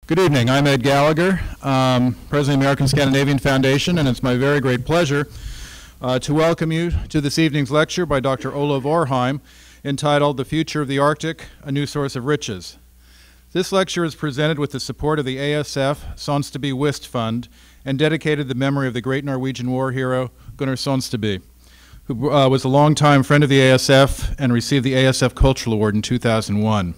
Good evening. I'm Ed Gallagher, President of the American Scandinavian Foundation, and it's my very great pleasure to welcome you to this evening's lecture by Dr. Olav Orheim, entitled The Future of the Arctic, A New Source of Riches. This lecture is presented with the support of the ASF Sønsteby Whist Fund and dedicated to the memory of the great Norwegian war hero Gunnar Sønsteby, who was a longtime friend of the ASF and received the ASF Cultural Award in 2001.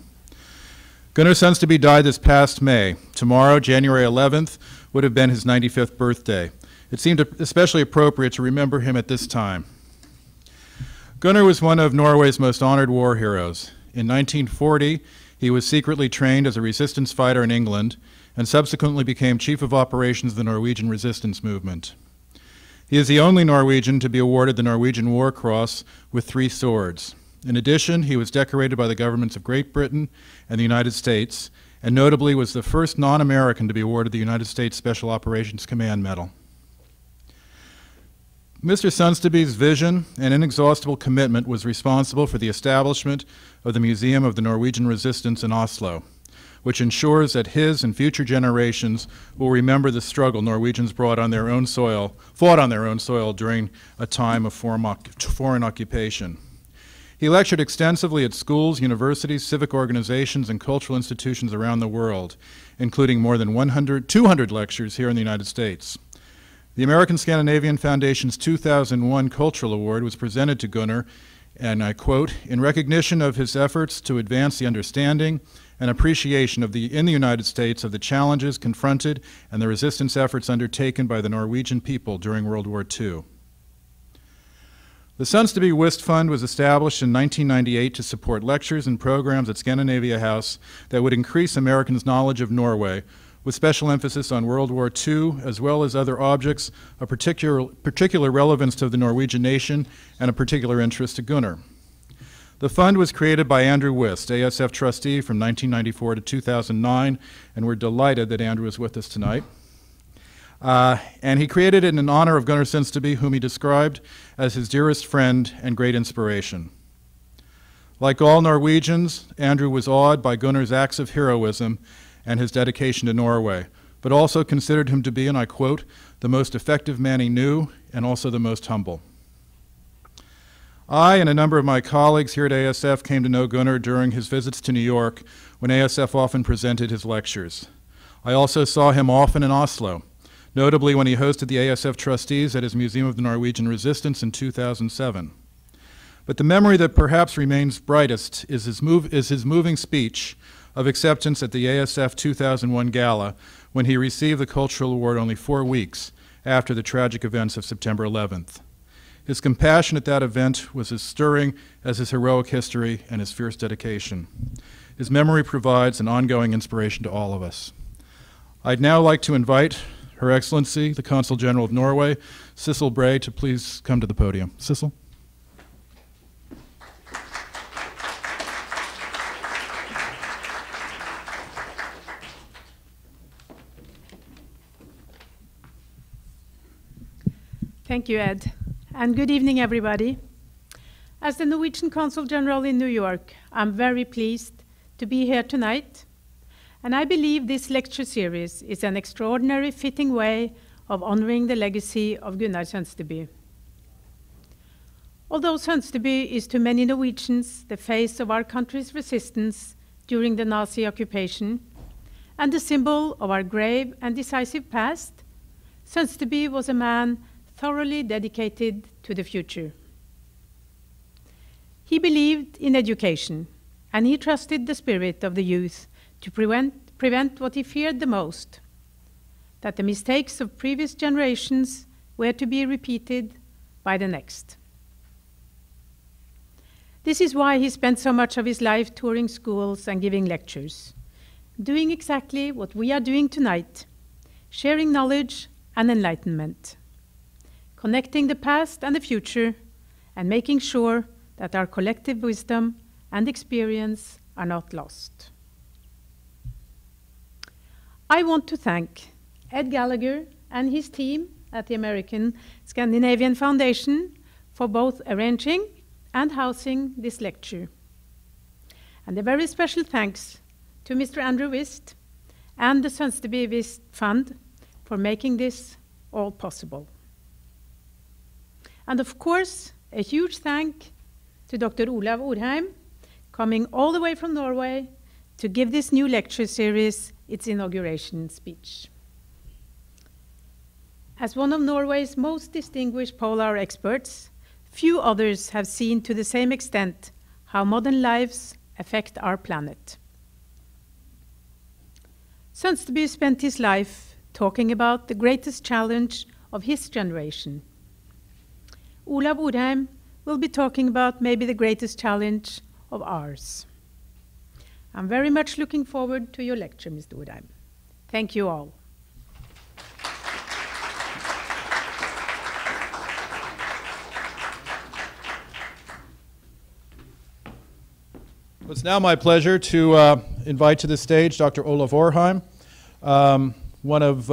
Gunnar Sønsteby died this past May. Tomorrow, January 11th, would have been his 95th birthday. It seemed especially appropriate to remember him at this time. Gunnar was one of Norway's most honored war heroes. In 1940, he was secretly trained as a resistance fighter in England and subsequently became Chief of Operations of the Norwegian resistance movement. He is the only Norwegian to be awarded the Norwegian War Cross with 3 swords. In addition, he was decorated by the governments of Great Britain and the United States, and notably was the first non-American to be awarded the United States Special Operations Command Medal. Mr. Sønsteby's vision and inexhaustible commitment was responsible for the establishment of the Museum of the Norwegian Resistance in Oslo, which ensures that his and future generations will remember the struggle Norwegians fought on their own soil during a time of foreign occupation. He lectured extensively at schools, universities, civic organizations, and cultural institutions around the world, including more than 200 lectures here in the United States. The American Scandinavian Foundation's 2001 Cultural Award was presented to Gunnar, and I quote, "in recognition of his efforts to advance the understanding and appreciation in the United States of the challenges confronted and the resistance efforts undertaken by the Norwegian people during World War II." The Sønsteby Whist Fund was established in 1998 to support lectures and programs at Scandinavia House that would increase Americans' knowledge of Norway, with special emphasis on World War II, as well as other objects of particular relevance to the Norwegian nation and of particular interest to Gunnar. The fund was created by Andrew Whist, ASF trustee from 1994 to 2009, and we're delighted that Andrew is with us tonight. And he created it in honor of Gunnar Sønsteby, whom he described as his dearest friend and great inspiration. Like all Norwegians, Andrew was awed by Gunnar's acts of heroism and his dedication to Norway, but also considered him to be, and I quote, "the most effective man he knew and also the most humble." I and a number of my colleagues here at ASF came to know Gunnar during his visits to New York, when ASF often presented his lectures. I also saw him often in Oslo, notably when he hosted the ASF trustees at his Museum of the Norwegian Resistance in 2007. But the memory that perhaps remains brightest is his moving speech of acceptance at the ASF 2001 Gala, when he received the Cultural Award only 4 weeks after the tragic events of September 11th. His compassion at that event was as stirring as his heroic history and his fierce dedication. His memory provides an ongoing inspiration to all of us. I'd now like to invite Her Excellency, the Consul General of Norway, Sissel Bray, to please come to the podium. Sissel. Thank you, Ed, and good evening, everybody. As the Norwegian Consul General in New York, I'm very pleased to be here tonight, and I believe this lecture series is an extraordinary fitting way of honoring the legacy of Gunnar Sønsteby. Although Sønsteby is to many Norwegians the face of our country's resistance during the Nazi occupation and the symbol of our grave and decisive past, Sønsteby was a man thoroughly dedicated to the future. He believed in education, and he trusted the spirit of the youth to prevent what he feared the most, that the mistakes of previous generations were to be repeated by the next. This is why he spent so much of his life touring schools and giving lectures, doing exactly what we are doing tonight, sharing knowledge and enlightenment, connecting the past and the future, and making sure that our collective wisdom and experience are not lost. I want to thank Ed Gallagher and his team at the American Scandinavian Foundation for both arranging and housing this lecture. And a very special thanks to Mr. Andrew Whist and the Sønsteby Whist Fund for making this all possible. And of course, a huge thank to Dr. Olav Orheim, coming all the way from Norway to give this new lecture series its inauguration speech. As one of Norway's most distinguished polar experts, few others have seen to the same extent how modern lives affect our planet. Sønsteby spent his life talking about the greatest challenge of his generation. Olav Orheim will be talking about maybe the greatest challenge of ours. I'm very much looking forward to your lecture, Mr. Orheim. Thank you all. It's now my pleasure to invite to the stage Dr. Olav Orheim, one of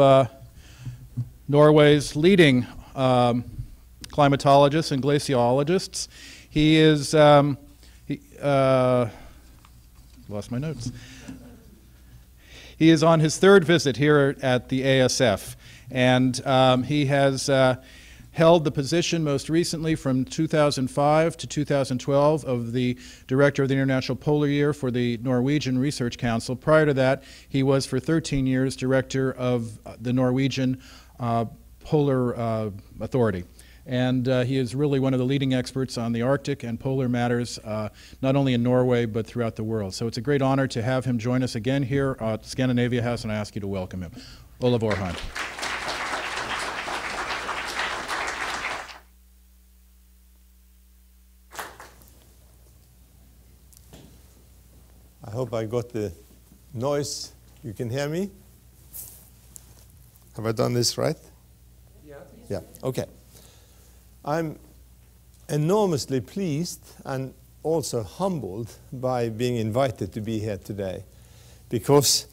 Norway's leading climatologists and glaciologists. He is, lost my notes. He is on his third visit here at the ASF, and he has held the position most recently from 2005 to 2012 of the Director of the International Polar Year for the Norwegian Research Council. Prior to that, he was for 13 years Director of the Norwegian Polar Authority. And he is really one of the leading experts on the Arctic and polar matters, not only in Norway, but throughout the world. So it's a great honor to have him join us again here at Scandinavia House, and I ask you to welcome him. Olav Orheim. I hope I got the noise. You can hear me? Have I done this right? Yeah, okay. I'm enormously pleased and also humbled by being invited to be here today, because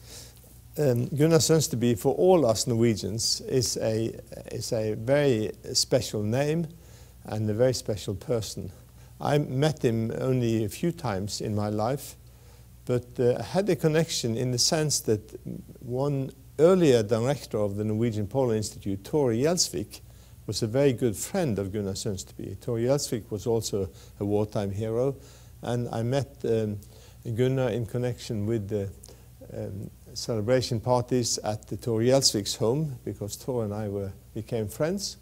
Gunnar Sønsteby, for all us Norwegians, is a very special name and a very special person. I met him only a few times in my life, but had a connection in the sense that one earlier director of the Norwegian Polar Institute, Tore Gjelsvik, was a very good friend of Gunnar Sønsteby. Tore Gjelsvik was also a wartime hero, and I met Gunnar in connection with the celebration parties at the Tore Gjelsvik's home, because Tore and I became friends.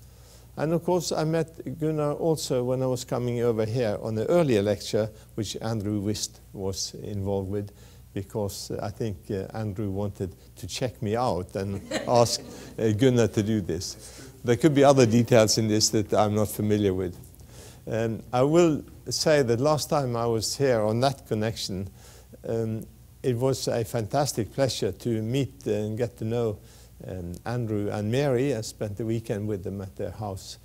And of course I met Gunnar also when I was coming over here on an earlier lecture, which Andrew Whist was involved with, because I think Andrew wanted to check me out and ask Gunnar to do this. There could be other details in this that I'm not familiar with. I will say that last time I was here on that connection, it was a fantastic pleasure to meet and get to know Andrew and Mary. I spent the weekend with them at their house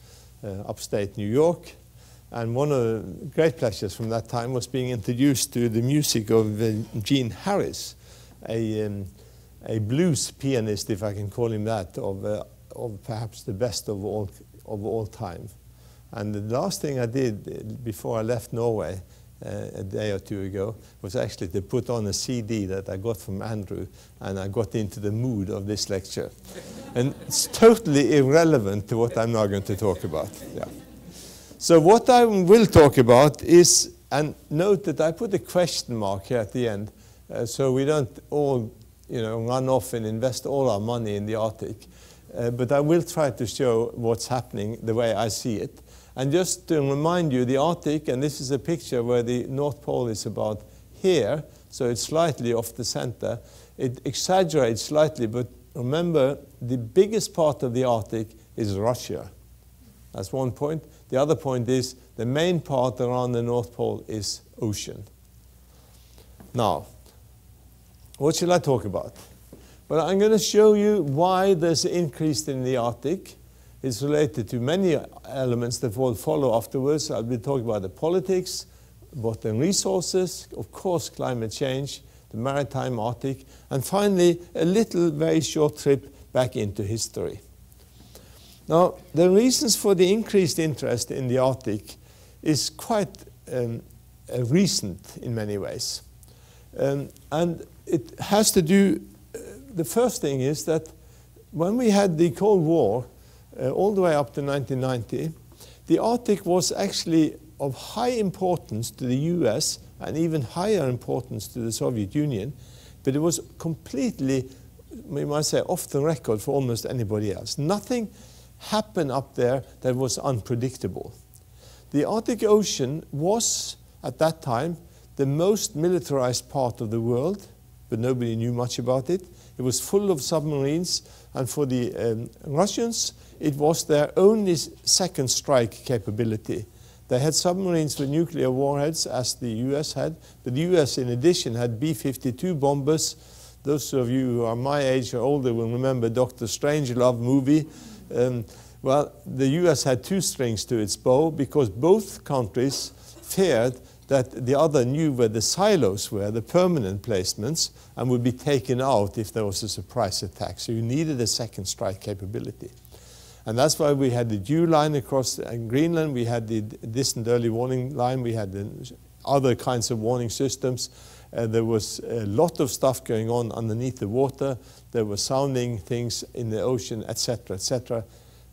upstate New York. And one of the great pleasures from that time was being introduced to the music of Gene Harris, a blues pianist, if I can call him that, of perhaps the best of all time. And the last thing I did before I left Norway a day or two ago was actually to put on a CD that I got from Andrew, and I got into the mood of this lecture. And it's totally irrelevant to what I'm now going to talk about. Yeah. So what I will talk about is, and note that I put a question mark here at the end, so we don't all run off and invest all our money in the Arctic. But I will try to show what's happening the way I see it. And just to remind you, the Arctic, and this is a picture where the North Pole is about here, so it's slightly off the center. It exaggerates slightly, but remember, the biggest part of the Arctic is Russia. That's one point. The other point is the main part around the North Pole is ocean. Now, what shall I talk about? Well, I'm going to show you why there's an increase in the Arctic. It's related to many elements that will follow afterwards. I'll be talking about the politics, about the resources, of course climate change, the maritime Arctic, and finally a little very short trip back into history. Now, the reasons for the increased interest in the Arctic is quite recent in many ways. And it has to do the first thing is that when we had the Cold War, all the way up to 1990, the Arctic was actually of high importance to the US and even higher importance to the Soviet Union, but it was completely, we might say, off the record for almost anybody else. Nothing happened up there that was unpredictable. The Arctic Ocean was, at that time, the most militarized part of the world, but nobody knew much about it. It was full of submarines, and for the Russians, it was their only second strike capability. They had submarines with nuclear warheads, as the US had, but the US, in addition, had B-52 bombers. Those of you who are my age or older will remember Dr. Strangelove movie. Well, the US had two strings to its bow because both countries feared that the other knew where the silos were, the permanent placements, and would be taken out if there was a surprise attack. So you needed a second strike capability. And that's why we had the dew line across Greenland, we had the distant early warning line, we had the other kinds of warning systems. There was a lot of stuff going on underneath the water. There were sounding things in the ocean, etc., etc.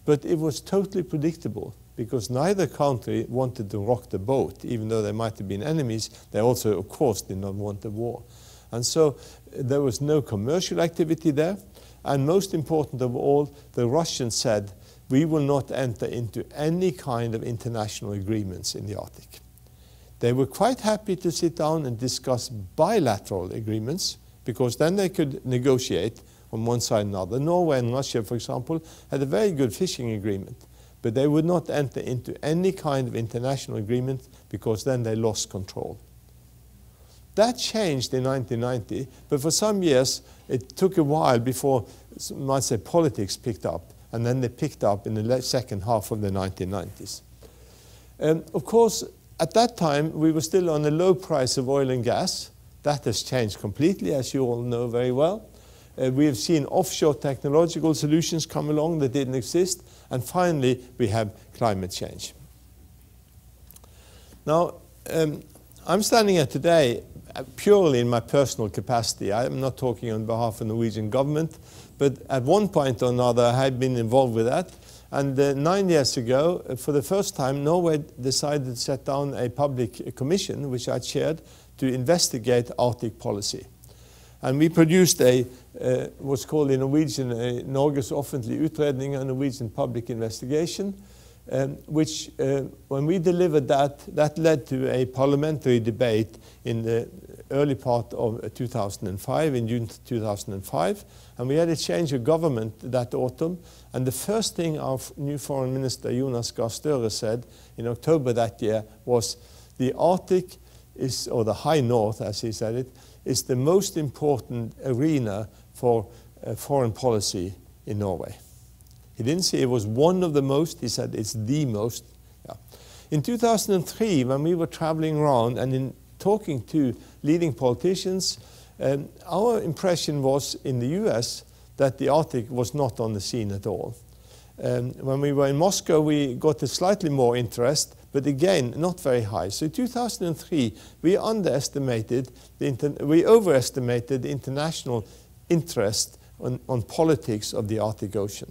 But it was totally predictable because neither country wanted to rock the boat. Even though they might have been enemies, they also, of course, did not want a war. And so there was no commercial activity there. And most important of all, the Russians said, we will not enter into any kind of international agreements in the Arctic. They were quite happy to sit down and discuss bilateral agreements because then they could negotiate on one side and another. Norway and Russia, for example, had a very good fishing agreement, but they would not enter into any kind of international agreement because then they lost control. That changed in 1990, but for some years it took a while before, you might say, politics picked up, and then they picked up in the second half of the 1990s. Of course, at that time we were still on a low price of oil and gas. That has changed completely, as you all know very well. We have seen offshore technological solutions come along that didn't exist, and finally we have climate change. Now, I'm standing here today purely in my personal capacity. I'm not talking on behalf of the Norwegian government, but at one point or another I had been involved with that. And 9 years ago, for the first time, Norway decided to set down a public commission, which I chaired, to investigate Arctic policy. And we produced what's called in Norwegian, Norges offentlige utredning, a Norwegian public investigation, which, when we delivered that led to a parliamentary debate in the early part of 2005, in June 2005. And we had a change of government that autumn. And the first thing our new foreign minister, Jonas Gahr Støre, said in October that year was, the Arctic is, or the high north, as he said it, is the most important arena for foreign policy in Norway. He didn't say it was one of the most, he said it's the most. Yeah. In 2003, when we were traveling around and in talking to leading politicians, our impression was in the US that the Arctic was not on the scene at all. When we were in Moscow, we got a slightly more interest, but again, not very high. So in 2003, we overestimated the international interest on politics of the Arctic Ocean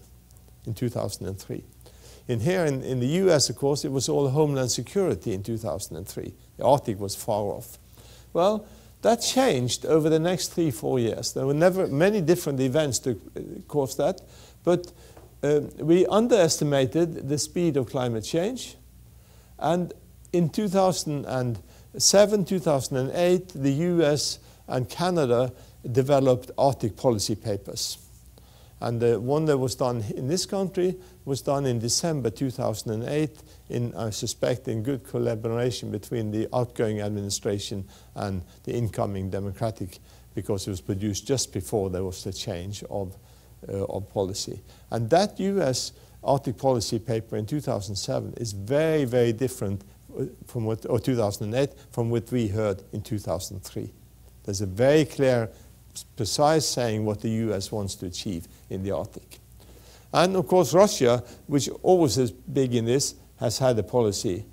in 2003. Here in the US, of course, it was all Homeland Security in 2003. The Arctic was far off. Well, that changed over the next 3-4 years. There were many different events to cause that, but we underestimated the speed of climate change. And in 2007, 2008, the US and Canada developed Arctic policy papers. And the one that was done in this country was done in December 2008, I suspect, in good collaboration between the outgoing administration and the incoming Democratic, because it was produced just before there was the change of policy. And that US Arctic policy paper in 2007 is very, very different from what, or 2008, from what we heard in 2003. There's a very clear, precise saying what the US wants to achieve in the Arctic. And of course Russia, which always is big in this, has had a policy.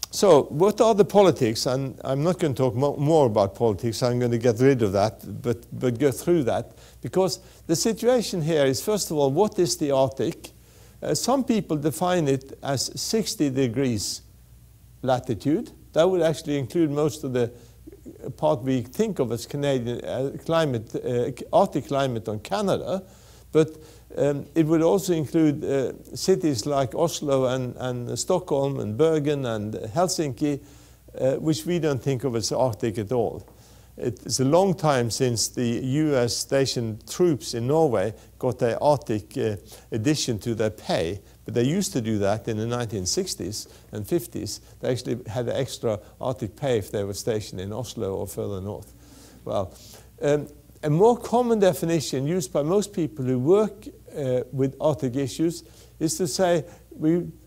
So what are the politics? And I'm not going to talk more about politics. I'm going to get rid of that, but go through that. Because the situation here is, first of all, what is the Arctic? Some people define it as 60 degrees latitude. That would actually include most of the part we think of as Canadian Arctic climate on Canada. But it would also include cities like Oslo and Stockholm and Bergen and Helsinki, which we don't think of as Arctic at all. It's a long time since the US stationed troops in Norway got their Arctic addition to their pay, but they used to do that in the 1960s and 50s. They actually had extra Arctic pay if they were stationed in Oslo or further north. Well, a more common definition used by most people who work with Arctic issues is to say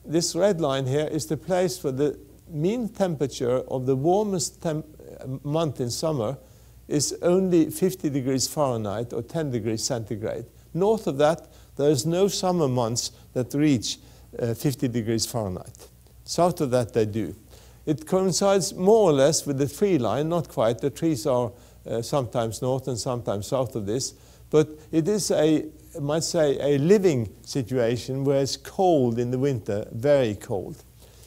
this red line here is the place where the mean temperature of the warmest month in summer is only 50 degrees Fahrenheit or 10 degrees centigrade. North of that, there is no summer months that reach 50 degrees Fahrenheit. South of that, they do. It coincides more or less with the tree line, not quite. The trees are sometimes north and sometimes south of this. But it is I might say, a living situation where it's cold in the winter, very cold.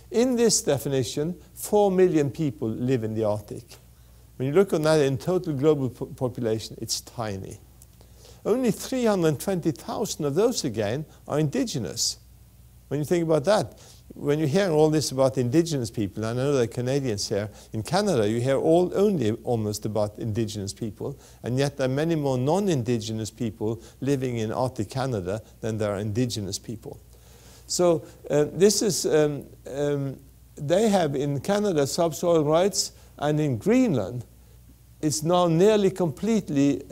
In this definition, 4 million people live in the Arctic. When you look on that in total global population, it's tiny. Only 320,000 of those, again, are indigenous. When you think about that, when you hear all this about indigenous people, I know there are Canadians here, in Canada you hear only almost about indigenous people, and yet there are many more non-indigenous people living in Arctic Canada than there are indigenous people. So this is, they have in Canada subsoil rights, and in Greenland it's now nearly completely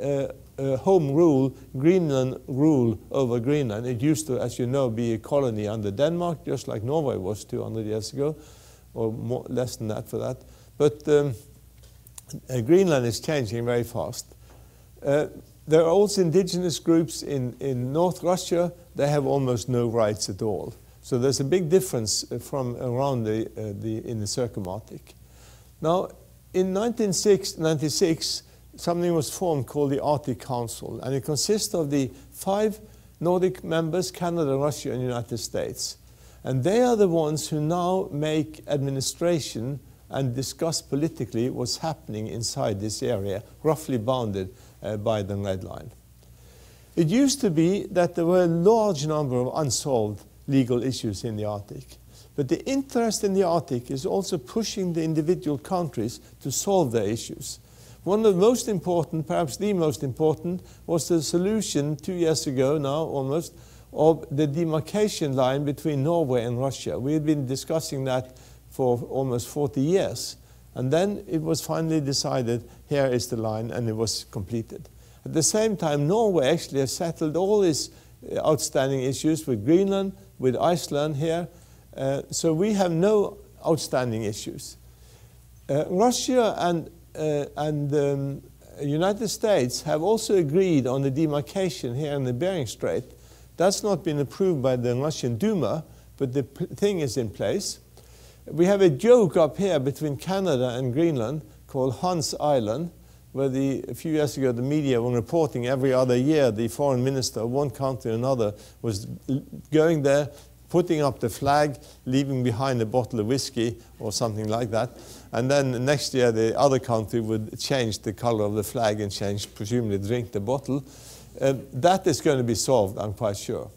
home rule, Greenland rule over Greenland. It used to, as you know, be a colony under Denmark, just like Norway was 200 years ago, or more, less than that for that. But Greenland is changing very fast. There are also indigenous groups in North Russia. They have almost no rights at all. So there's a big difference from around in the Circumarctic. Now, in 1996, something was formed called the Arctic Council, and it consists of the 5 Nordic members, Canada, Russia, and United States. And they are the ones who now make administration and discuss politically what's happening inside this area, roughly bounded by the red line. It used to be that there were a large number of unsolved legal issues in the Arctic. But the interest in the Arctic is also pushing the individual countries to solve their issues. One of the most important, perhaps the most important, was the solution 2 years ago now almost, of the demarcation line between Norway and Russia. We had been discussing that for almost 40 years. And then it was finally decided, here is the line, and it was completed. At the same time, Norway actually has settled all its outstanding issues with Greenland, with Iceland here. So we have no outstanding issues. Russia and United States have also agreed on the demarcation here in the Bering Strait. That's not been approved by the Russian Duma, but the thing is in place. We have a joke up here between Canada and Greenland called Hans Island, where a few years ago the media were reporting every other year the foreign minister of one country or another was going there, putting up the flag, leaving behind a bottle of whiskey or something like that. And then next year the other country would change the color of the flag and presumably drink the bottle. That is going to be solved, I'm quite sure.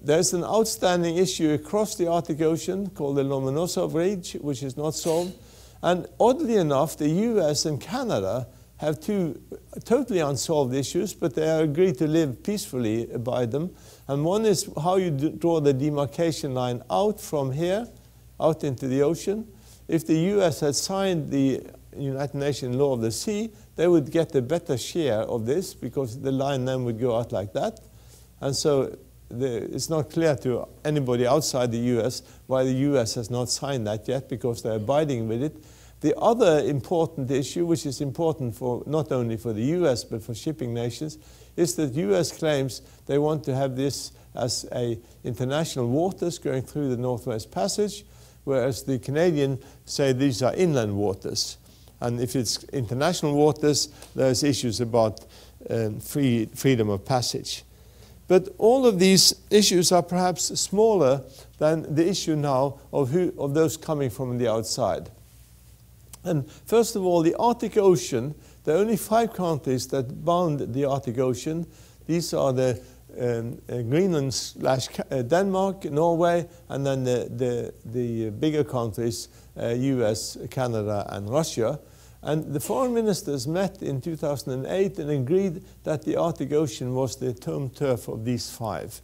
There's an outstanding issue across the Arctic Ocean called the Lomonosov Ridge, which is not solved. And oddly enough, the US and Canada have 2 totally unsolved issues, but they are agreed to live peacefully by them. And one is how you draw the demarcation line out from here, out into the ocean. If the US had signed the United Nations Law of the Sea, they would get a better share of this because the line then would go out like that. And so it's not clear to anybody outside the US why the US has not signed that yet, because they're abiding with it. The other important issue, which is important for not only for the US but for shipping nations, is that the US claims they want to have this as international waters going through the Northwest Passage, whereas the Canadians say these are inland waters. And if it's international waters, there's issues about freedom of passage. But all of these issues are perhaps smaller than the issue now of those coming from the outside. And first of all, the Arctic Ocean, there are only 5 countries that bound the Arctic Ocean. These are the Greenland / Denmark, Norway, and then the bigger countries, US, Canada, and Russia. And the foreign ministers met in 2008 and agreed that the Arctic Ocean was the home turf of these 5,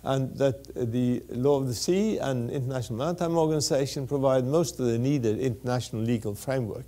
and that the Law of the Sea and International Maritime Organization provide most of the needed international legal framework.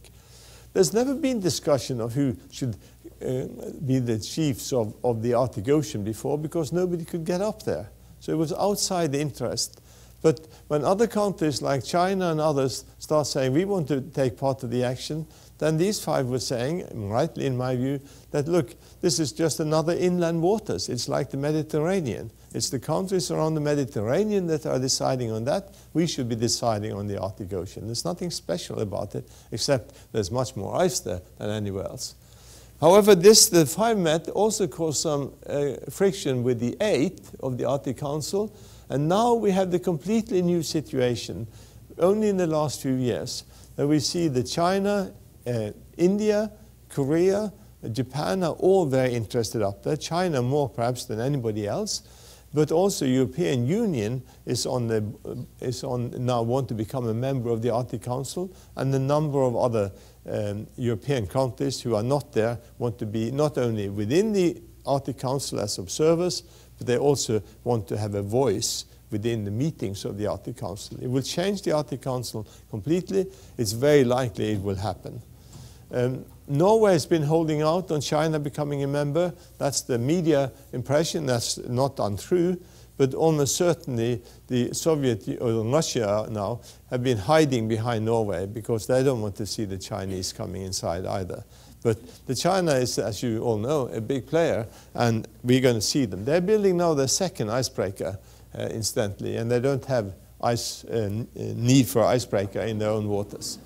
There's never been discussion of who should be the chiefs of the Arctic Ocean before, because nobody could get up there. So it was outside the interest. But when other countries like China and others start saying, we want to take part of the action, then these 5 were saying, rightly in my view, that look, this is just another inland waters. It's like the Mediterranean. It's the countries around the Mediterranean that are deciding on that. We should be deciding on the Arctic Ocean. There's nothing special about it, except there's much more ice there than anywhere else. However, the 5 met also caused some friction with the 8 of the Arctic Council, and now we have the completely new situation, only in the last few years, that we see that China, India, Korea, Japan are all very interested up there. China more perhaps than anybody else, but also European Union is now want to become a member of the Arctic Council, and a number of other European countries who are not there want to be not only within the Arctic Council as observers, but they also want to have a voice within the meetings of the Arctic Council. It will change the Arctic Council completely. It's very likely it will happen. Norway has been holding out on China becoming a member. That's the media impression. That's not untrue. But almost certainly the Soviet or Russia now have been hiding behind Norway because they don't want to see the Chinese coming inside either. But the China is, as you all know, a big player, and we're going to see them. They're building now their second icebreaker, incidentally, and they don't have need for icebreaker in their own waters.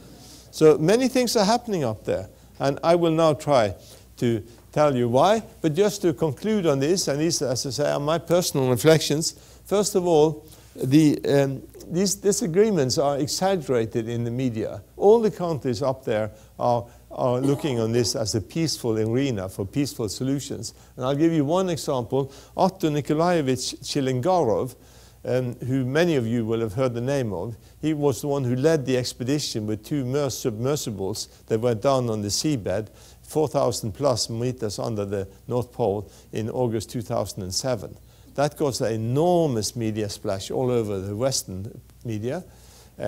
So many things are happening up there, and I will now try to tell you why. But just to conclude on this, and these, as I say, are my personal reflections. First of all, these disagreements are exaggerated in the media. All the countries up there are looking on this as a peaceful arena for peaceful solutions. And I'll give you one example. Otto Nikolaevich Chilingarov, who many of you will have heard the name of, he was the one who led the expedition with 2 submersibles that went down on the seabed, 4,000 plus meters under the North Pole in August 2007. That caused an enormous media splash all over the Western media.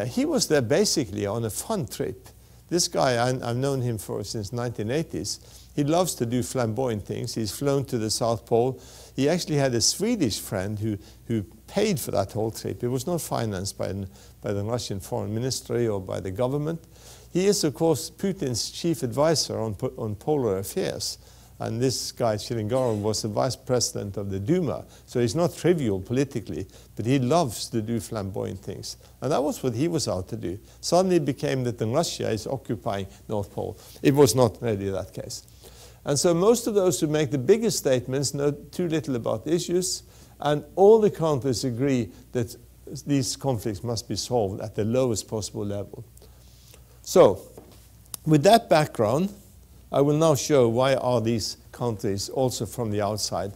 He was there basically on a fun trip. This guy, I've known him since 1980s. He loves to do flamboyant things. He's flown to the South Pole. He actually had a Swedish friend who paid for that whole trip. It was not financed by the Russian Foreign Ministry or by the government. He is, of course, Putin's chief advisor on polar affairs. And this guy, Chilingarov, was the vice president of the Duma. So he's not trivial politically, but he loves to do flamboyant things. And that was what he was out to do. Suddenly it became that Russia is occupying North Pole. It was not really that case. And so most of those who make the biggest statements know too little about the issues, and all the countries agree that these conflicts must be solved at the lowest possible level. So, with that background, I will now show why are these countries, also from the outside,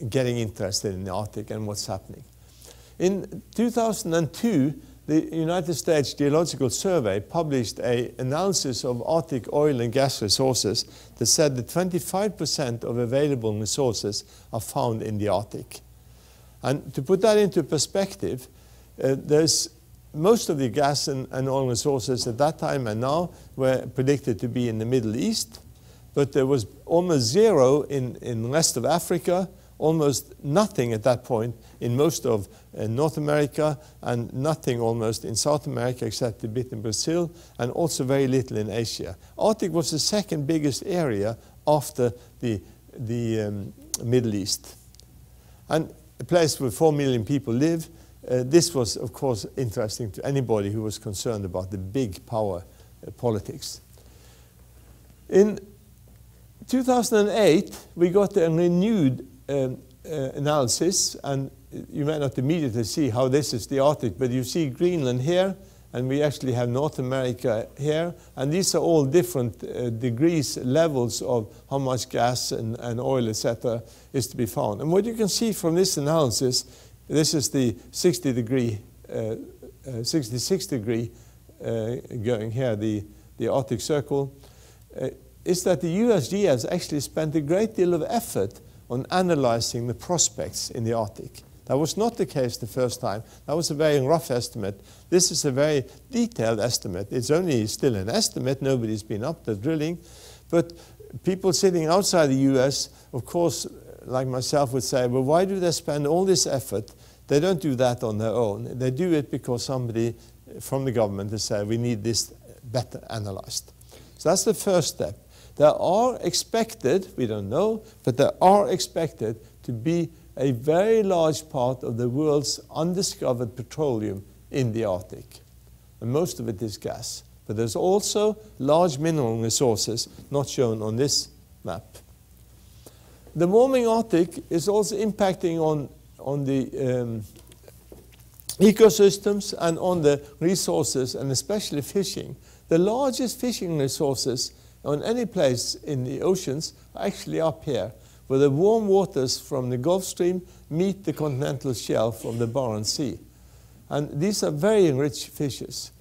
getting interested in the Arctic and what's happening. In 2002, the United States Geological Survey published an analysis of Arctic oil and gas resources that said that 25% of available resources are found in the Arctic. And to put that into perspective, most of the gas and oil resources at that time and now were predicted to be in the Middle East, but there was almost zero in the rest of Africa, almost nothing at that point in most of North America, and nothing almost in South America except a bit in Brazil, and also very little in Asia. Arctic was the second biggest area after the Middle East. And a place where 4 million people live, this was, of course, interesting to anybody who was concerned about the big power politics. In 2008, we got a renewed analysis, and you may not immediately see how this is the Arctic, but you see Greenland here, and we actually have North America here, and these are all different degrees, levels of how much gas and oil, etc., is to be found. And what you can see from this analysis, this is the 66 degree going here, the Arctic Circle, is that the USG has actually spent a great deal of effort on analyzing the prospects in the Arctic. That was not the case the first time. That was a very rough estimate. This is a very detailed estimate. It's only still an estimate. Nobody's been up there drilling. But people sitting outside the US, of course, like myself, would say, well, why do they spend all this effort? They don't do that on their own. They do it because somebody from the government has said, we need this better analyzed. So that's the first step. There are expected, we don't know, but there are expected to be a very large part of the world's undiscovered petroleum in the Arctic. And most of it is gas. But there's also large mineral resources not shown on this map. The warming Arctic is also impacting on the ecosystems and on the resources, and especially fishing. The largest fishing resources on any place in the oceans are actually up here, where the warm waters from the Gulf Stream meet the continental shelf of the Barents Sea. And these are very rich fishes.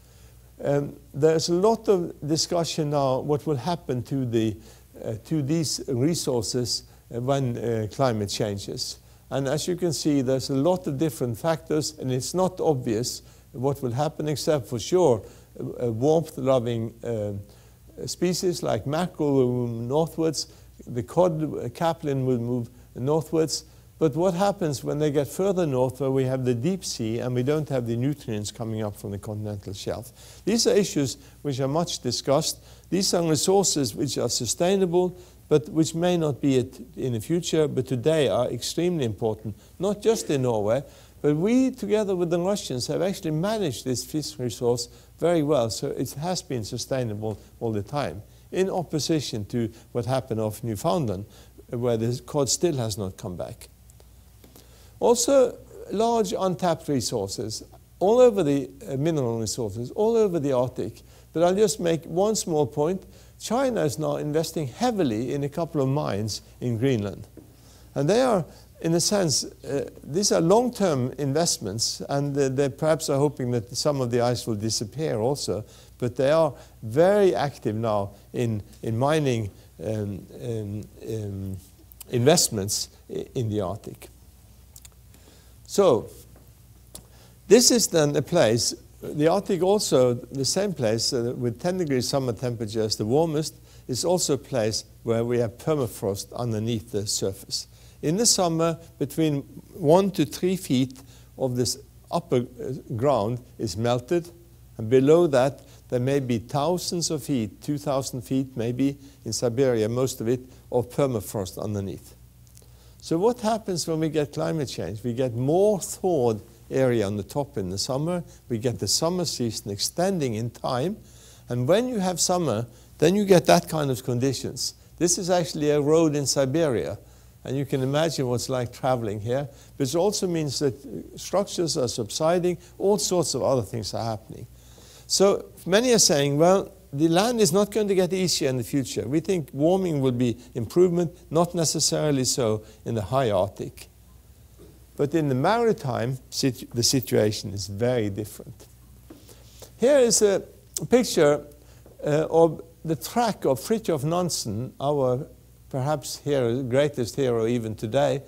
There's a lot of discussion now what will happen to these resources when climate changes. And as you can see, there's a lot of different factors, and it's not obvious what will happen, except for sure warmth-loving species like mackerel will move northwards, the cod caplin will move northwards. But what happens when they get further north, where we have the deep sea and we don't have the nutrients coming up from the continental shelf? These are issues which are much discussed. These are resources which are sustainable, but which may not be it in the future, but today are extremely important, not just in Norway, but we, together with the Russians, have actually managed this fish resource very well, so it has been sustainable all the time, in opposition to what happened off Newfoundland, where the cod still has not come back. Also, large untapped resources, all over the mineral resources, all over the Arctic. But I'll just make one small point. China is now investing heavily in a couple of mines in Greenland. And they are, in a sense, these are long-term investments, and they perhaps are hoping that some of the ice will disappear also. But they are very active now in mining investments in the Arctic. So, this is then a place, the Arctic also, the same place with 10 degrees summer temperatures, the warmest, is also a place where we have permafrost underneath the surface. In the summer, between 1 to 3 feet of this upper ground is melted, and below that there may be thousands of feet, 2,000 feet maybe, in Siberia, most of it, of permafrost underneath. So what happens when we get climate change? We get more thawed area on the top in the summer. We get the summer season extending in time. And when you have summer, then you get that kind of conditions. This is actually a road in Siberia. And you can imagine what it's like traveling here. But it also means that structures are subsiding. All sorts of other things are happening. So many are saying, well, the land is not going to get easier in the future. We think warming will be improvement, not necessarily so in the high Arctic. But in the maritime, the situation is very different. Here is a picture of the track of Fridtjof Nansen, our perhaps greatest hero even today,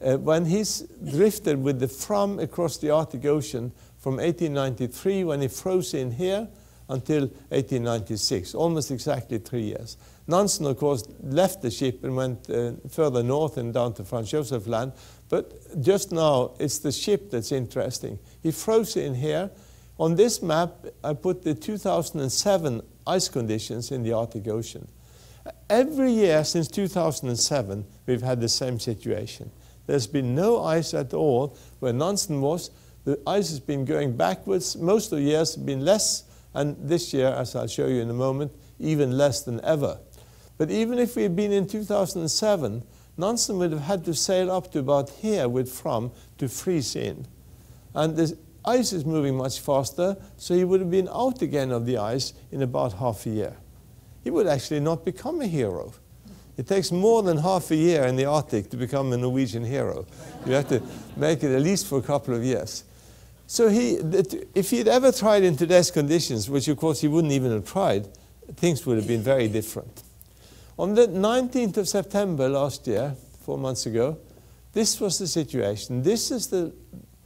when he's drifted with the Fram across the Arctic Ocean from 1893, when he froze in here, until 1896, almost exactly 3 years. Nansen, of course, left the ship and went further north and down to Franz Josef Land, but just now it's the ship that's interesting. He froze in here. On this map, I put the 2007 ice conditions in the Arctic Ocean. Every year since 2007, we've had the same situation. There's been no ice at all where Nansen was, The ice has been going backwards. Most of the years have been less, and this year, as I'll show you in a moment, even less than ever. But even if we had been in 2007, Nansen would have had to sail up to about here with Fram to freeze in. And the ice is moving much faster, so he would have been out again of the ice in about half a year. He would actually not become a hero. It takes more than half a year in the Arctic to become a Norwegian hero. You have to make it at least for a couple of years. So if he'd ever tried in today's conditions, which of course he wouldn't even have tried, things would have been very different. On the 19th of September last year, 4 months ago, this was the situation. This is the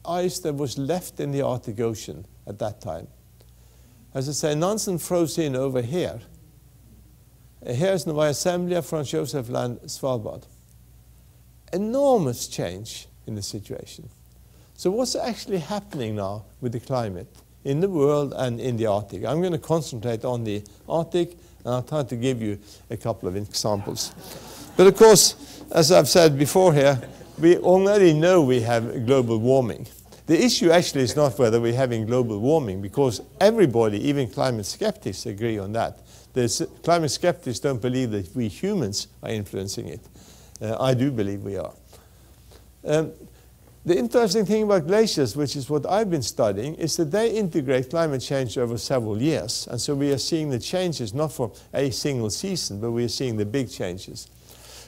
ice that was left in the Arctic Ocean at that time. As I say, Nansen froze in over here. Here's Novaya Zemlya, Franz Josef Land, Svalbard. Enormous change in the situation. So what's actually happening now with the climate in the world and in the Arctic? I'm going to concentrate on the Arctic, and I'll try to give you a couple of examples. But of course, as I've said before here, we already know we have global warming. The issue actually is not whether we're having global warming, because everybody, even climate skeptics, agree on that. The climate skeptics don't believe that we humans are influencing it. I do believe we are. The interesting thing about glaciers, which is what I've been studying, is that they integrate climate change over several years. And so we are seeing the changes not for a single season, but we are seeing the big changes.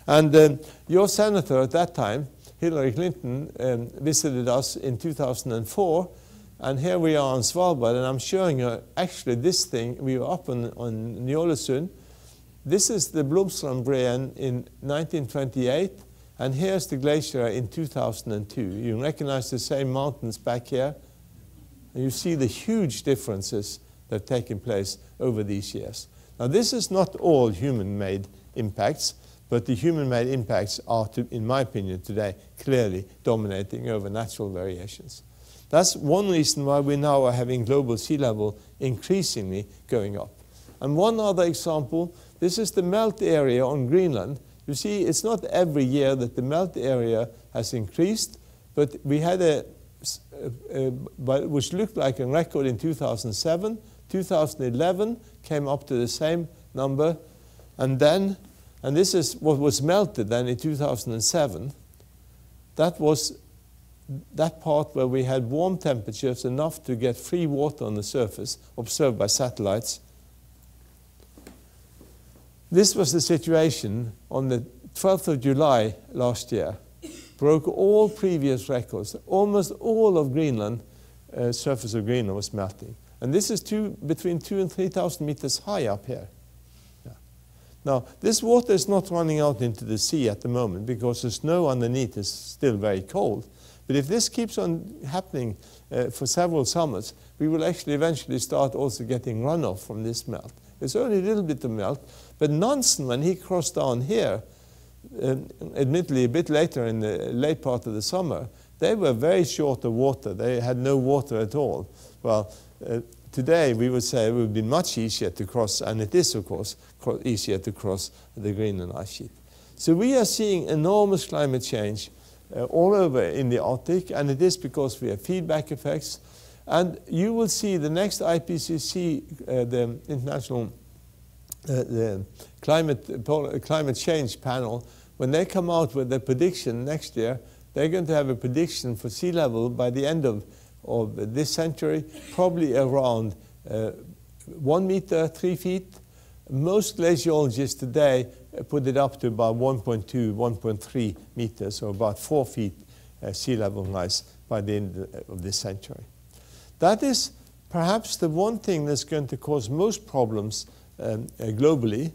And your senator at that time, Hillary Clinton, visited us in 2004. And here we are on Svalbard, and I'm showing you actually this thing. We were up on Njolesund. This is the Blomstrandbreen in 1928, and here's the glacier in 2002. You recognize the same mountains back here, and you see the huge differences that have taken place over these years. Now, this is not all human-made impacts, but the human-made impacts are, in my opinion, today clearly dominating over natural variations. That's one reason why we now are having global sea level increasingly going up. And one other example, this is the melt area on Greenland. You see, it's not every year that the melt area has increased, but we had which looked like a record in 2007. 2011 came up to the same number, and this is what was melted then in 2007. That was that part where we had warm temperatures enough to get free water on the surface, observed by satellites. This was the situation on the 12th of July last year. Broke all previous records. Almost all of Greenland, surface of Greenland was melting. And this is between 2,000 and 3,000 meters high up here. Yeah. Now, this water is not running out into the sea at the moment because the snow underneath is still very cold. But if this keeps on happening for several summers, we will actually eventually start also getting runoff from this melt. It's only a little bit of melt. But Nansen, when he crossed down here, admittedly a bit later in the late part of the summer, they were very short of water. They had no water at all. Well, today we would say it would be much easier to cross, and it is, of course, easier to cross the Greenland Ice Sheet. So we are seeing enormous climate change all over in the Arctic, and it is because we have feedback effects. And you will see the next IPCC, the International the climate change panel, when they come out with their prediction next year, they're going to have a prediction for sea level by the end of this century, probably around 1 meter, 3 feet. Most glaciologists today put it up to about 1.2, 1.3 meters, or about 4 feet sea level rise by the end of this century. That is perhaps the one thing that's going to cause most problems globally.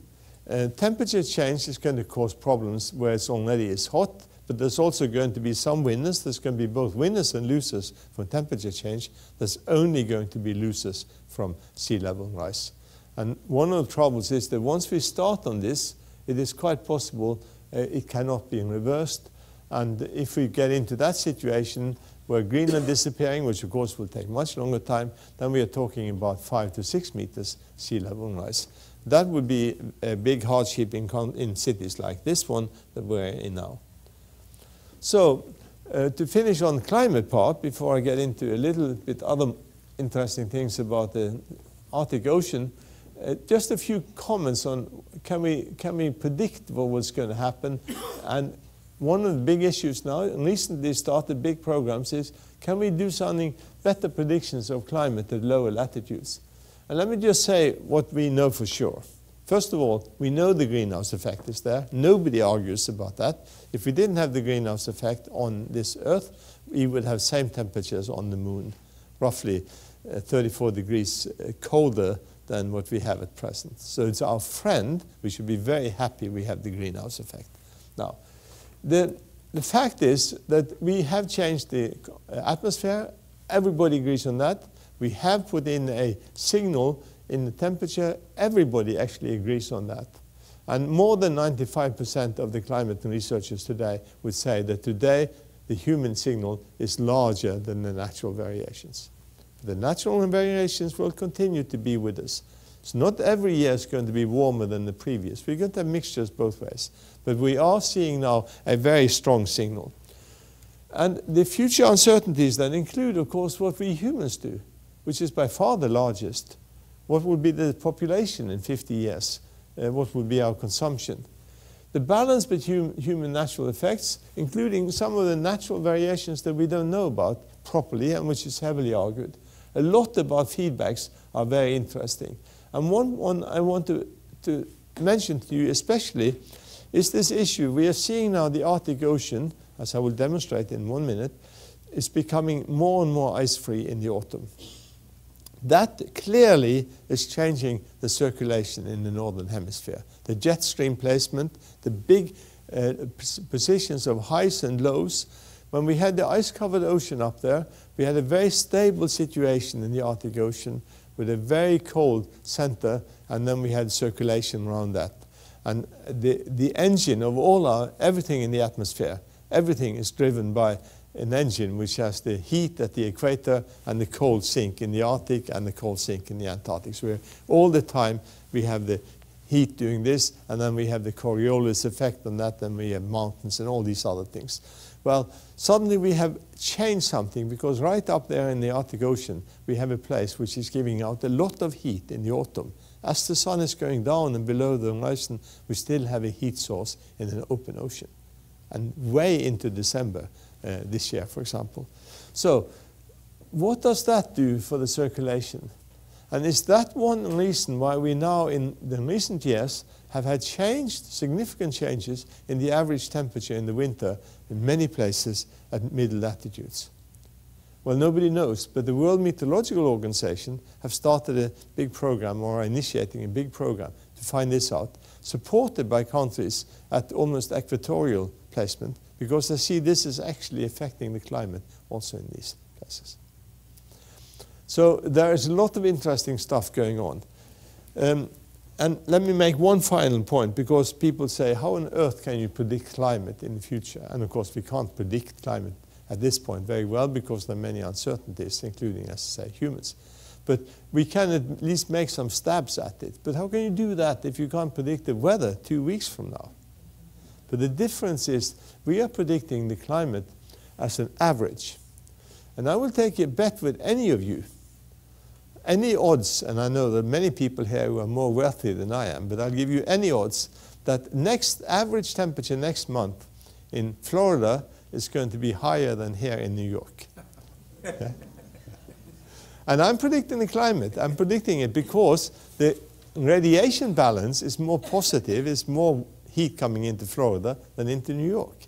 Temperature change is going to cause problems where it's already is hot, but there's also going to be some winners. There's going to be both winners and losers from temperature change. There's only going to be losers from sea level rise. And one of the troubles is that once we start on this, it is quite possible it cannot be reversed. And if we get into that situation where Greenland disappearing, which of course will take much longer time, then we are talking about 5 to 6 meters sea level rise. That would be a big hardship in cities like this one that we're in now. So To finish on the climate part, before I get into a little bit other interesting things about the Arctic Ocean, just a few comments on can we predict what was going to happen? And one of the big issues now, and recently started big programs, is can we do something better predictions of climate at lower latitudes? And let me just say what we know for sure. First of all, we know the greenhouse effect is there. Nobody argues about that. If we didn't have the greenhouse effect on this Earth, we would have same temperatures on the moon, roughly 34 degrees colder than what we have at present. So it's our friend. We should be very happy we have the greenhouse effect. Now, the fact is that we have changed the atmosphere. Everybody agrees on that. We have put in a signal in the temperature. Everybody actually agrees on that. And more than 95% of the climate researchers today would say that today the human signal is larger than the natural variations. The natural variations will continue to be with us. So not every year is going to be warmer than the previous. We're going to have mixtures both ways. But we are seeing now a very strong signal. And the future uncertainties then include, of course, what we humans do, which is by far the largest. What will be the population in 50 years? What will be our consumption? The balance between human natural effects, including some of the natural variations that we don't know about properly and which is heavily argued. A lot about feedbacks are very interesting. And one I want to mention to you especially is this issue. We are seeing now the Arctic Ocean, as I will demonstrate in 1 minute, is becoming more and more ice-free in the autumn. That clearly is changing the circulation in the northern hemisphere. The jet stream placement, the big positions of highs and lows. When we had the ice-covered ocean up there, we had a very stable situation in the Arctic Ocean with a very cold center, and then we had circulation around that. And the engine of everything in the atmosphere, everything is driven by an engine which has the heat at the equator and the cold sink in the Arctic and the cold sink in the Antarctic. So all the time we have the heat doing this, and then we have the Coriolis effect on that, and we have mountains and all these other things. Well, suddenly we have changed something, because right up there in the Arctic Ocean we have a place which is giving out a lot of heat in the autumn. As the sun is going down and below the horizon, we still have a heat source in an open ocean, and way into December this year, for example. So what does that do for the circulation? And is that one reason why we now in the recent years have had significant changes in the average temperature in the winter in many places at middle latitudes? Well, nobody knows, but the World Meteorological Organization have started a big program, or are initiating a big program to find this out, supported by countries at almost equatorial placement, because they see this is actually affecting the climate also in these places. So there is a lot of interesting stuff going on. And let me make one final point, because people say, how on earth can you predict climate in the future? And of course we can't predict climate at this point very well, because there are many uncertainties, including, as I say, humans. But we can at least make some stabs at it. But how can you do that if you can't predict the weather 2 weeks from now? But the difference is we are predicting the climate as an average. And I will take a bet with any of you. Any odds, and I know there are many people here who are more wealthy than I am, but I'll give you any odds that next average temperature next month in Florida is going to be higher than here in New York. Okay? And I'm predicting the climate. I'm predicting it because the radiation balance is more positive, is more heat coming into Florida than into New York.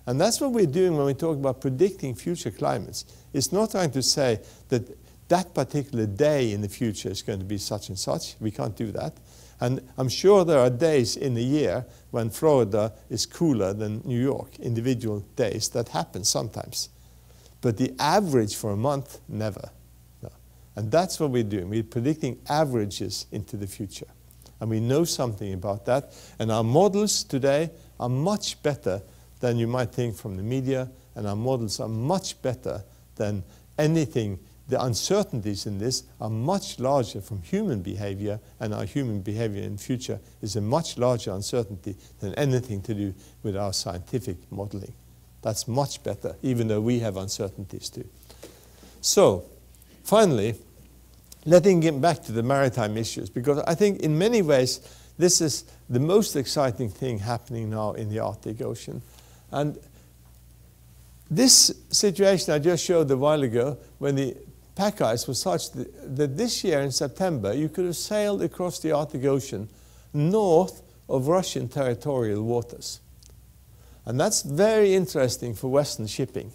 And that's what we're doing when we talk about predicting future climates. It's not trying to say that that particular day in the future is going to be such and such. We can't do that. And I'm sure there are days in the year when Florida is cooler than New York, individual days. That happens sometimes. But the average for a month, never. No. And that's what we're doing. We're predicting averages into the future. And we know something about that. And our models today are much better than you might think from the media. And our models are much better than anything. The uncertainties in this are much larger from human behavior, and our human behavior in the future is a much larger uncertainty than anything to do with our scientific modeling. That's much better, even though we have uncertainties too. So, finally, letting get back to the maritime issues, because I think in many ways this is the most exciting thing happening now in the Arctic Ocean. And this situation I just showed a while ago, when the pack ice was such that this year in September you could have sailed across the Arctic Ocean north of Russian territorial waters. And that's very interesting for Western shipping,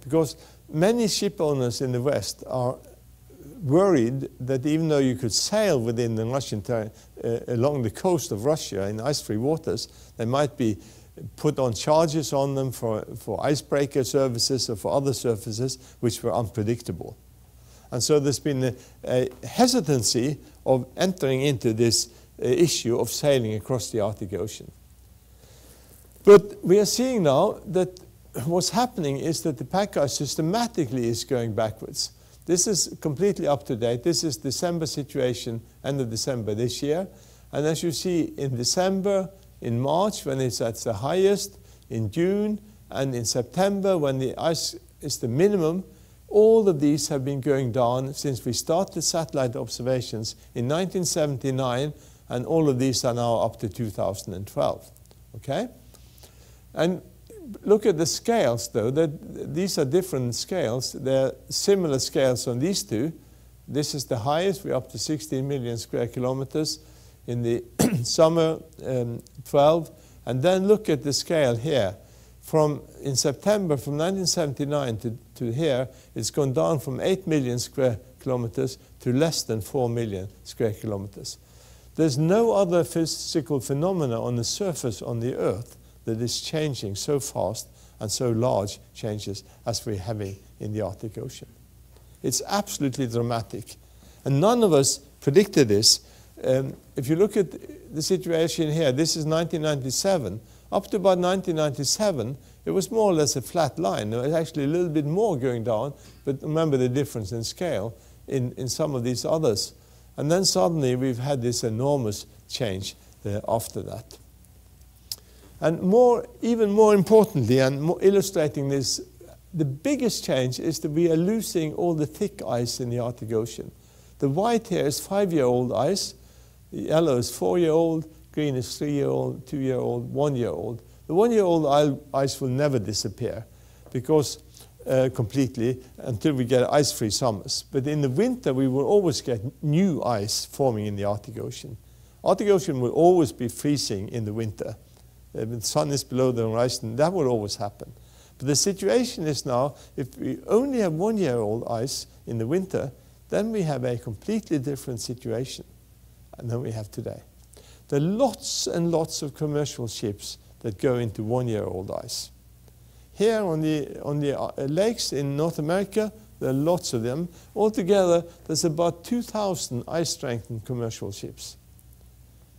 because many ship owners in the West are worried that even though you could sail within the Russian along the coast of Russia in ice-free waters, they might be put on charges on them for icebreaker services or for other services which were unpredictable. And so there's been a hesitancy of entering into this issue of sailing across the Arctic Ocean. But we are seeing now that what's happening is that the pack ice systematically is going backwards. This is completely up to date. This is December situation, end of December this year. And as you see in December, in March when it's at the highest, in June, and in September when the ice is the minimum, all of these have been going down since we started satellite observations in 1979, and all of these are now up to 2012. Okay? And look at the scales, though. These are different scales. They're similar scales on these two. This is the highest. We're up to 16 million square kilometers in the summer 12. And then look at the scale here. In September, from 1979 to here, it's gone down from 8 million square kilometers to less than 4 million square kilometers. There's no other physical phenomena on the surface on the Earth that is changing so fast and so large changes as we're having in the Arctic Ocean. It's absolutely dramatic. And none of us predicted this. If you look at the situation here, this is 1997. Up to about 1997, it was more or less a flat line. There was actually a little bit more going down, but remember the difference in scale in some of these others. And then suddenly we've had this enormous change after that. And even more importantly, and more illustrating this, the biggest change is that we are losing all the thick ice in the Arctic Ocean. The white here is 5-year-old ice, the yellow is 4-year-old, green is 3-year-old, 2-year-old, 1-year-old. The 1-year-old ice will never disappear because completely until we get ice-free summers. But in the winter, we will always get new ice forming in the Arctic Ocean. Arctic Ocean will always be freezing in the winter. The sun is below the horizon, that will always happen. But the situation is now, if we only have 1-year-old ice in the winter, then we have a completely different situation than we have today. There are lots and lots of commercial ships that go into 1-year-old ice. Here on the lakes in North America, there are lots of them. Altogether, there's about 2,000 ice-strengthened commercial ships.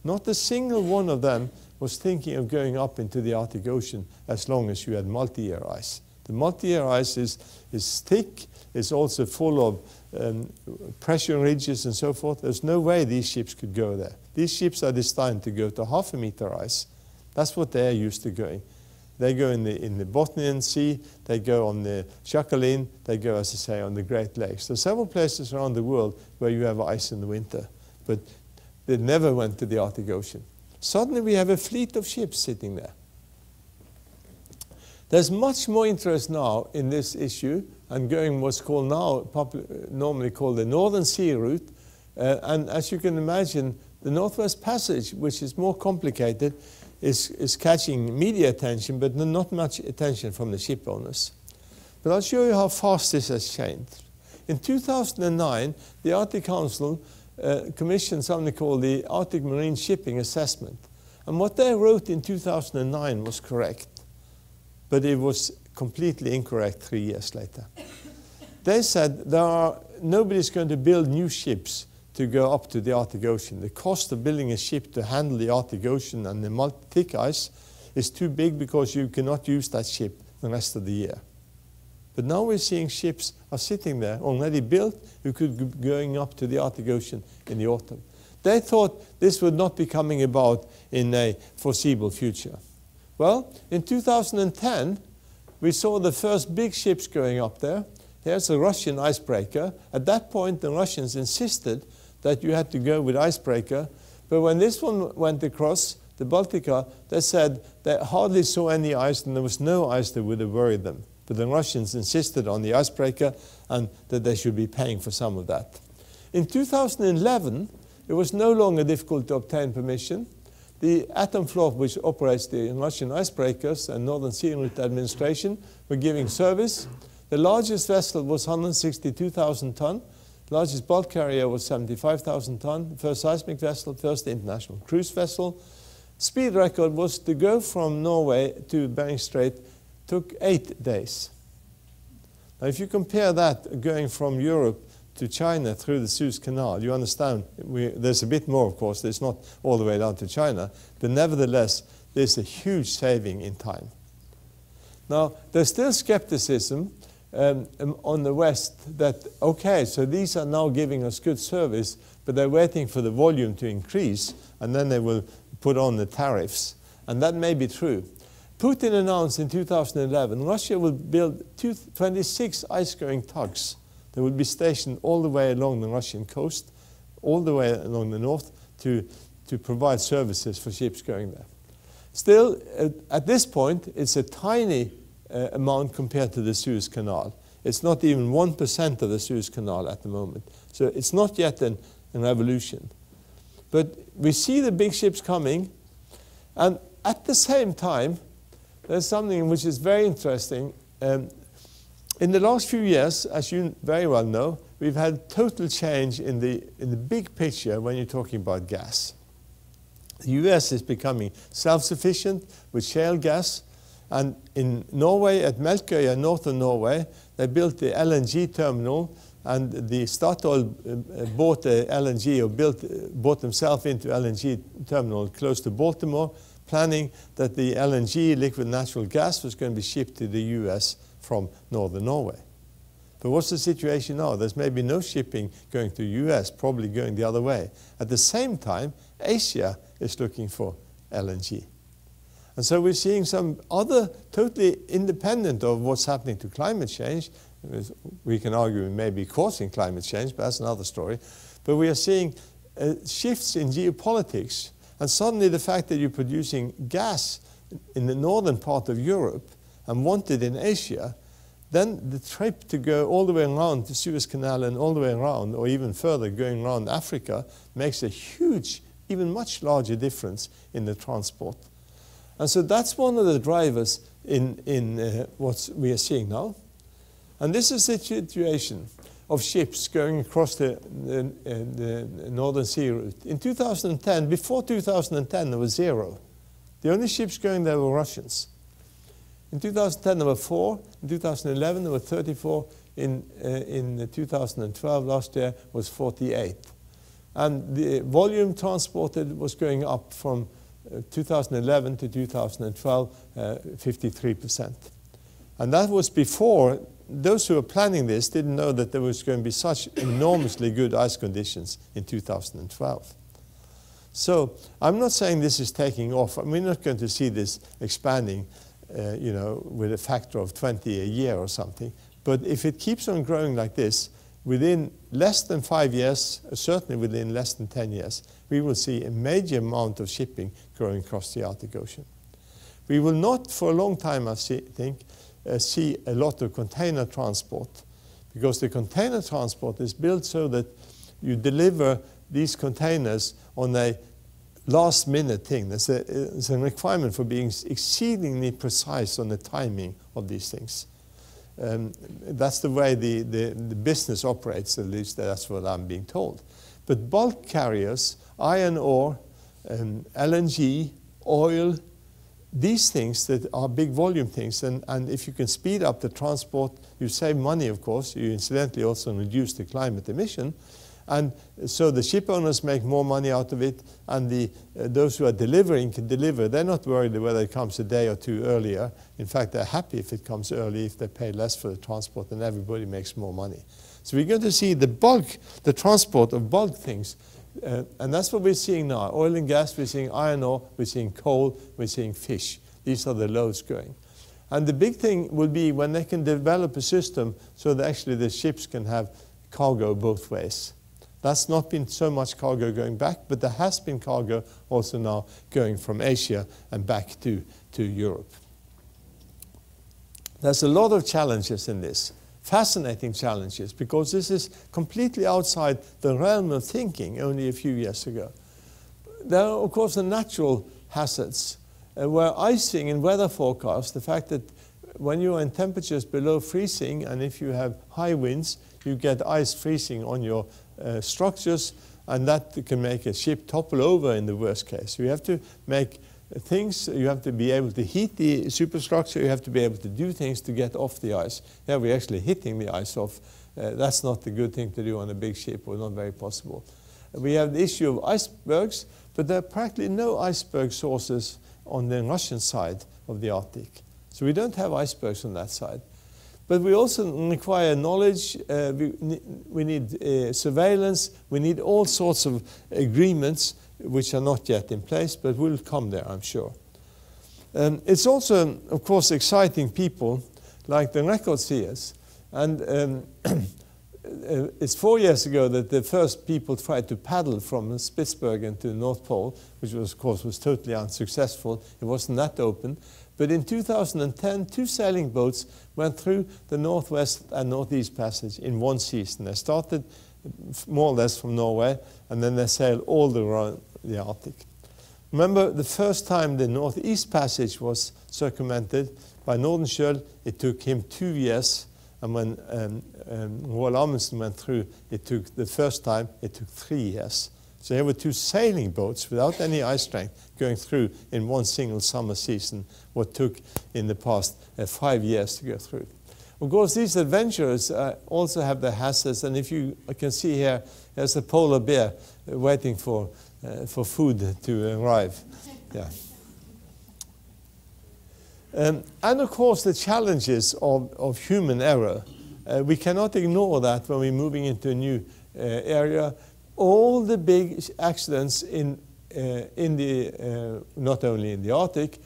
Not a single one of them was thinking of going up into the Arctic Ocean as long as you had multi-year ice. The multi-year ice is thick, it's also full of pressure ridges and so forth. There's no way these ships could go there. These ships are designed to go to 0.5 meter ice. That's what they're used to going. They go in the Botnian Sea, they go on the Sakhalin, they go, as I say, on the Great Lakes. There are several places around the world where you have ice in the winter, but they never went to the Arctic Ocean. Suddenly we have a fleet of ships sitting there. There's much more interest now in this issue and going what's called now, normally called the Northern Sea Route. And as you can imagine, the Northwest Passage, which is more complicated, is catching media attention, but not much attention from the ship owners. But I'll show you how fast this has changed. In 2009, the Arctic Council commissioned something called the Arctic Marine Shipping Assessment. And what they wrote in 2009 was correct, but it was completely incorrect 3 years later. They said nobody's going to build new ships to go up to the Arctic Ocean. The cost of building a ship to handle the Arctic Ocean and the thick ice is too big because you cannot use that ship the rest of the year. But now we're seeing ships are sitting there, already built, who could be going up to the Arctic Ocean in the autumn. They thought this would not be coming about in a foreseeable future. Well, in 2010, we saw the first big ships going up there. Here's a Russian icebreaker. At that point, the Russians insisted that you had to go with icebreaker. But when this one went across the Baltica, they said they hardly saw any ice, and there was no ice that would have worried them. But the Russians insisted on the icebreaker and that they should be paying for some of that. In 2011, it was no longer difficult to obtain permission. The Atomflot, which operates the Russian icebreakers, and Northern Sea Route Administration were giving service. The largest vessel was 162,000 ton. Largest bulk carrier was 75,000 ton. First seismic vessel, first international cruise vessel. Speed record was to go from Norway to Bering Strait took 8 days. Now, if you compare that going from Europe to China through the Suez Canal, you understand there's a bit more, of course. There's not all the way down to China, but nevertheless, there's a huge saving in time. Now, there's still skepticism on the West that, okay, so these are now giving us good service, but they're waiting for the volume to increase, and then they will put on the tariffs. And that may be true. Putin announced in 2011, Russia will build 26 ice-going tugs that will be stationed all the way along the Russian coast, all the way along the north, to provide services for ships going there. Still, at this point, it's a tiny amount compared to the Suez Canal. It's not even 1% of the Suez Canal at the moment. So it's not yet an revolution. But we see the big ships coming, and at the same time, there's something which is very interesting. In the last few years, as you very well know, we've had total change in the big picture when you're talking about gas. The US is becoming self-sufficient with shale gas. And in Norway, at Melkøya, northern Norway, they built the LNG terminal, and the Statoil bought the LNG, or bought themselves into LNG terminal close to Baltimore, planning that the LNG, liquid natural gas, was going to be shipped to the US from northern Norway. But what's the situation now? There's maybe no shipping going to the US, probably going the other way. At the same time, Asia is looking for LNG. And so we're seeing some other, totally independent of what's happening to climate change. We can argue it may be causing climate change, but that's another story. But we are seeing shifts in geopolitics. And suddenly the fact that you're producing gas in the northern part of Europe and want it in Asia, then the trip to go all the way around the Suez Canal and all the way around, or even further going around Africa, makes a huge, even much larger difference in the transport. And so that's one of the drivers in what we are seeing now. And this is the situation of ships going across the Northern Sea route. In 2010, before 2010, there was 0. The only ships going there were Russians. In 2010, there were 4. In 2011, there were 34. In 2012, last year, was 48. And the volume transported was going up from 2011 to 2012, 53%. And that was before, those who were planning this didn't know that there was going to be such enormously good ice conditions in 2012. So I'm not saying this is taking off. We're not going to see this expanding, with a factor of 20 a year or something. But if it keeps on growing like this, within less than 5 years, certainly within less than 10 years, we will see a major amount of shipping going across the Arctic Ocean. We will not, for a long time, I think, see a lot of container transport, because the container transport is built so that you deliver these containers on a last-minute thing. There's a requirement for being exceedingly precise on the timing of these things. That's the way the business operates, at least that's what I'm being told. But bulk carriers, iron ore, LNG, oil, these things that are big volume things, and if you can speed up the transport, you save money, of course. You incidentally also reduce the climate emission. And so the ship owners make more money out of it, and those who are delivering can deliver. They're not worried whether it comes a day or two earlier. In fact, they're happy if it comes early, if they pay less for the transport, and everybody makes more money. So we're going to see the transport of bulk things, and that's what we're seeing now. Oil and gas, we're seeing iron ore, we're seeing coal, we're seeing fish. These are the loads going. And the big thing will be when they can develop a system so that actually the ships can have cargo both ways. That's not been so much cargo going back, but there has been cargo also now going from Asia and back to Europe. There's a lot of challenges in this, fascinating challenges, because this is completely outside the realm of thinking only a few years ago. There are, of course, the natural hazards, where icing in weather forecasts, the fact that when you are in temperatures below freezing and if you have high winds, you get ice freezing on your structures, and that can make a ship topple over in the worst case. You have to make things, you have to be able to heat the superstructure, you have to be able to do things to get off the ice. Yeah, we're actually hitting the ice off. That's not a good thing to do on a big ship, or not very possible. We have the issue of icebergs, but there are practically no iceberg sources on the Russian side of the Arctic. So we don't have icebergs on that side. But we also require knowledge, we need surveillance, we need all sorts of agreements which are not yet in place, but will come there, I'm sure. It's also, of course, exciting people like the record seers. And it's 4 years ago that the first people tried to paddle from Spitsbergen to the North Pole, which was, of course, was totally unsuccessful. It wasn't that open. But in 2010, 2 sailing boats went through the Northwest and Northeast Passage in one season. They started more or less from Norway, and then they sailed all around the Arctic. Remember, the first time the Northeast Passage was circumvented by Nordenskjöld, it took him 2 years. And when Roald Amundsen went through, it took the first time, it took 3 years. So there were 2 sailing boats without any ice strength going through in one single summer season, what took in the past 5 years to go through. Of course, these adventurers also have their hazards, and if you can see here, there's a polar bear waiting for food to arrive. Yeah. And of course, the challenges of human error. We cannot ignore that when we're moving into a new area. All the big accidents not only in the Arctic,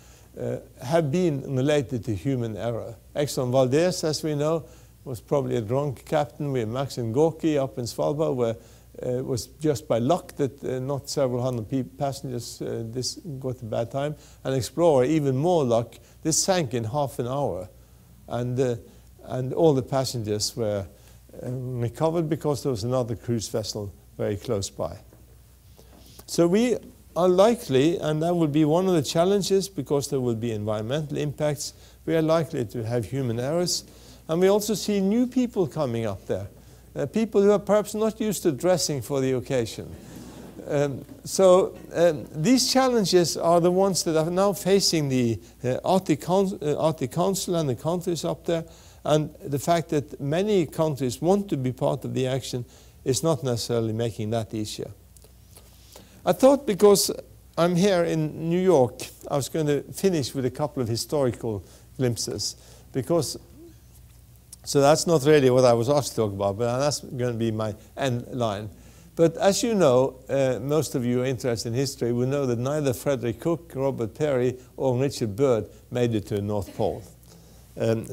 have been related to human error. Exxon Valdez, as we know, was probably a drunk captain. We have Maxim Gorky up in Svalbard, where it was just by luck that not several hundred passengers this got a bad time. And Explorer, even more luck, this sank in half an hour. And all the passengers were recovered because there was another cruise vessel very close by. So we are likely, and that will be one of the challenges because there will be environmental impacts, we are likely to have human errors. And we also see new people coming up there. People who are perhaps not used to dressing for the occasion. These challenges are the ones that are now facing the Arctic Council and the countries up there, and the fact that many countries want to be part of the action is not necessarily making that easier. I thought, because I'm here in New York, I was going to finish with a couple of historical glimpses, so that's not really what I was asked to talk about, but that's going to be my end line. But as you know, most of you are interested in history, will know that neither Frederick Cook, Robert Peary, or Richard Byrd made it to the North Pole.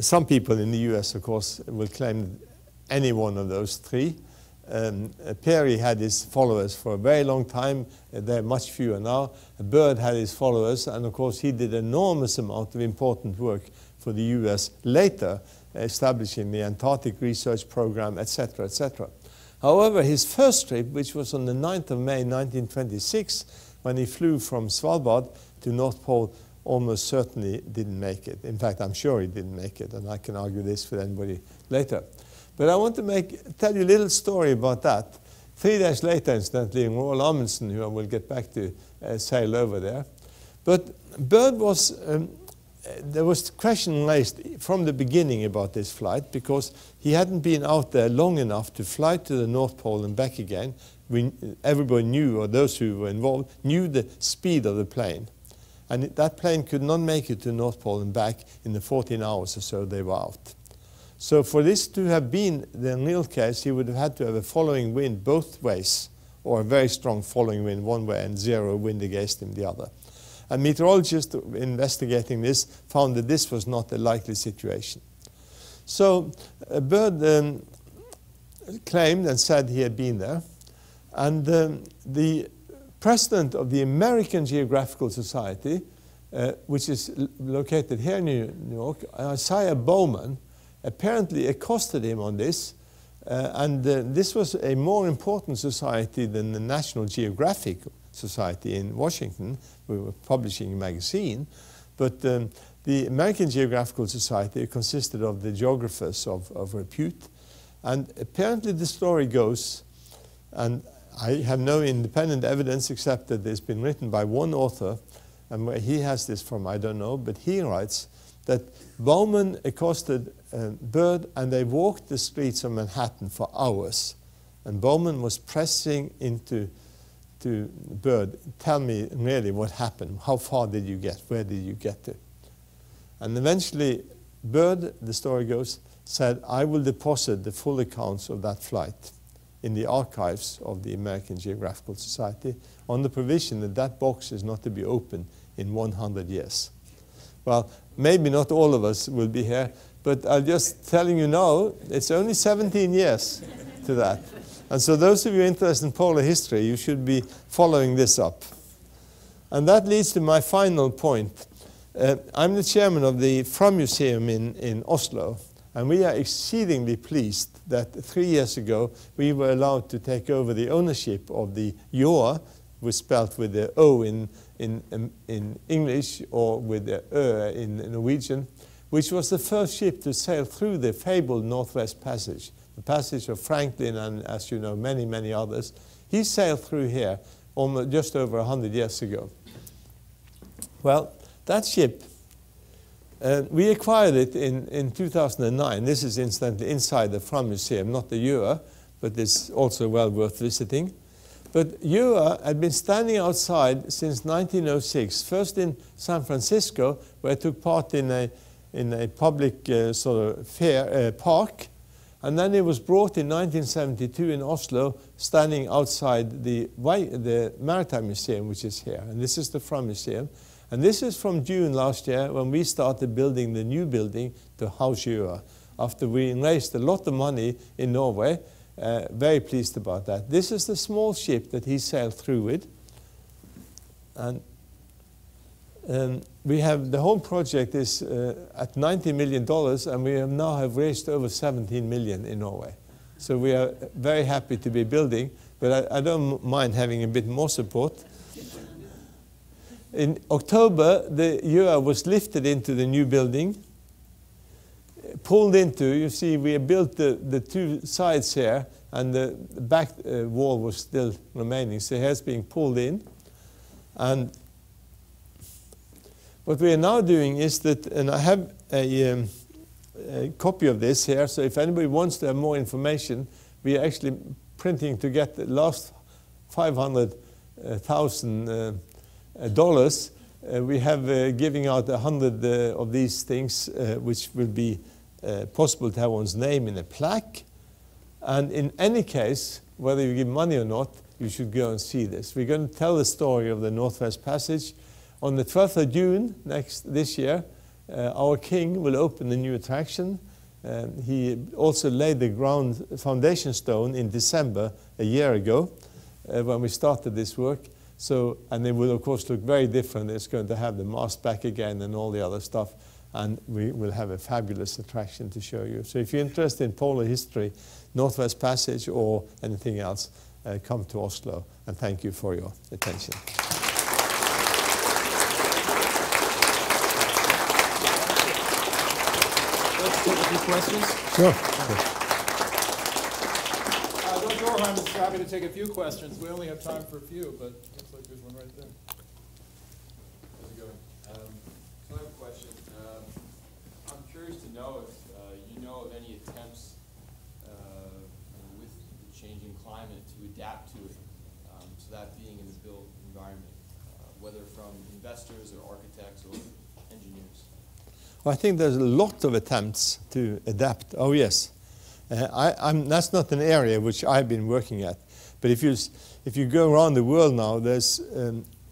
Some people in the US, of course, will claim any one of those 3. Peary had his followers for a very long time. They're much fewer now. Byrd had his followers, and of course he did an enormous amount of important work for the US later, establishing the Antarctic Research Program, etc., etc. However, his first trip, which was on the 9th of May 1926, when he flew from Svalbard to North Pole, almost certainly didn't make it. In fact, I'm sure he didn't make it, and I can argue this with anybody later. But I want to tell you a little story about that. 3 days later, incidentally, Roald Amundsen, who I will get back to, sailed over there. But Byrd was, there was a question raised from the beginning about this flight, because he hadn't been out there long enough to fly to the North Pole and back again. Everybody knew, or those who were involved, knew the speed of the plane. And that plane could not make it to North Pole and back in the 14 hours or so they were out. So for this to have been the real case, he would have had to have a following wind both ways, or a very strong following wind one way and 0 wind against him the other. And meteorologists investigating this found that this was not a likely situation. So Byrd claimed and said he had been there. And the president of the American Geographical Society, which is located here in New York, Isaiah Bowman, apparently accosted him on this. This was a more important society than the National Geographic Society in Washington. We were publishing a magazine. But the American Geographical Society consisted of the geographers of repute. And apparently the story goes, and I have no independent evidence except that it's been written by one author, and where he has this from, I don't know, but he writes that Bowman accosted Byrd and they walked the streets of Manhattan for hours. And Bowman was pressing into Byrd, tell me really what happened, how far did you get, where did you get to? And eventually Byrd, the story goes, said, I will deposit the full accounts of that flight in the archives of the American Geographical Society on the provision that that box is not to be opened in 100 years. Well, maybe not all of us will be here, but I'm just telling you now, it's only 17 years to that. And so those of you interested in polar history, you should be following this up. And that leads to my final point. I'm the chairman of the Fram Museum in Oslo. And we are exceedingly pleased that 3 years ago we were allowed to take over the ownership of the Joa, which is spelled with the O in English or with the Ö in Norwegian, which was the first ship to sail through the fabled Northwest Passage, the passage of Franklin and, as you know, many, many others. He sailed through here almost just over 100 years ago. Well, that ship, we acquired it in 2009. This is incidentally inside the Fram Museum, not the Joa, but it's also well worth visiting. But Joa had been standing outside since 1906, first in San Francisco, where it took part in a public sort of fair park, and then it was brought in 1972 in Oslo, standing outside the Maritime Museum, which is here. And this is the Fram Museum. And this is from June last year when we started building the new building to house Joa, after we raised a lot of money in Norway. Very pleased about that. This is the small ship that he sailed through with. And we have, the whole project is at $90 million, and we now have raised over 17 million in Norway. So we are very happy to be building, but I don't mind having a bit more support. In October, the Joa was lifted into the new building, pulled into, you see, we built the two sides here, and the back wall was still remaining, so here's being pulled in. And what we are now doing is that, and I have a copy of this here, so if anybody wants to have more information, we are actually printing to get the last $500,000 we have giving out 100 of these things, which will be possible to have one's name in a plaque. And in any case, whether you give money or not, you should go and see this. We're going to tell the story of the Northwest Passage. On the 12th of June this year, our king will open the new attraction. He also laid the foundation stone in December a year ago when we started this work. So, and it will of course look very different. It's going to have the mast back again and all the other stuff, and we will have a fabulous attraction to show you. So if you're interested in polar history, Northwest Passage or anything else, come to Oslo, and thank you for your attention. Let's take a few questions. Sure. Dr. Orheim is happy to take a few questions. We only have time for a few, but looks like there's one right there. How's it going? So I have a question. I'm curious to know if you know of any attempts with the changing climate to adapt to it, so that being in the built environment, whether from investors or architects or engineers. Well, I think there's a lot of attempts to adapt. Oh, yes. That's not an area which I've been working at. But if you go around the world now, there's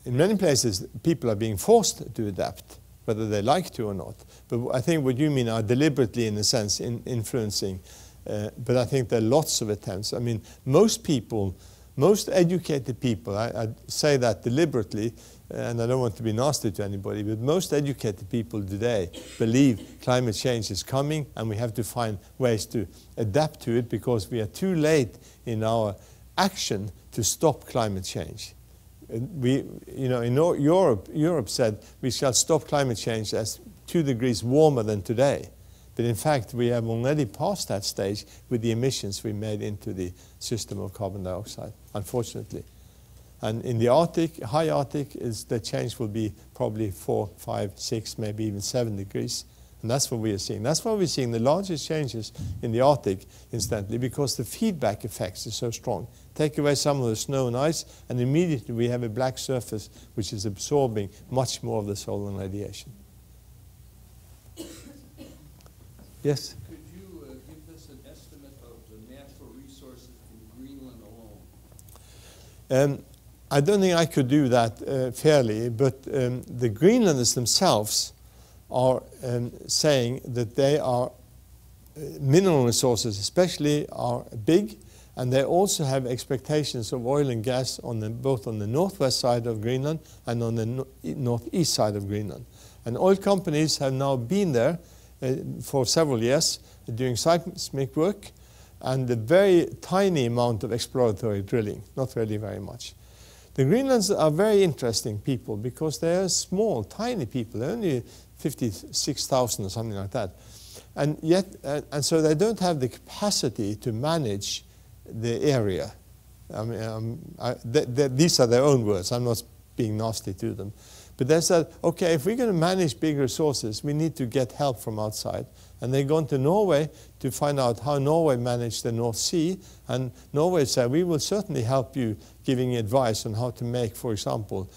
in many places, people are being forced to adapt, whether they like to or not. But I think what you mean are deliberately, in a sense, influencing. But I think there are lots of attempts. I mean, most people, most educated people, I say that deliberately, and I don't want to be nasty to anybody, but most educated people today believe climate change is coming and we have to find ways to adapt to it because we are too late in our action to stop climate change. Europe said we shall stop climate change as 2 degrees warmer than today. But in fact, we have already passed that stage with the emissions we made into the system of carbon dioxide, unfortunately. And in the Arctic, high Arctic, the change will be probably 4, 5, 6, maybe even 7 degrees. And that's what we are seeing. That's why we're seeing the largest changes in the Arctic, incidentally, because the feedback effects are so strong. Take away some of the snow and ice, and immediately we have a black surface which is absorbing much more of the solar radiation. Yes? Could you give us an estimate of the natural resources in Greenland alone? I don't think I could do that fairly, but the Greenlanders themselves are saying that they are mineral resources especially are big, and they also have expectations of oil and gas on both on the northwest side of Greenland and on the northeast side of Greenland. And oil companies have now been there for several years doing seismic work and a very tiny amount of exploratory drilling, not really very much. The Greenlanders are very interesting people because they are small, tiny people. They're only 56,000 or something like that. And yet, and so they don't have the capacity to manage the area. I mean, these are their own words. I'm not being nasty to them. But they said, okay, if we're going to manage big resources, we need to get help from outside. And they've gone to Norway to find out how Norway managed the North Sea. And Norway said, we will certainly help you giving advice on how to make, for example,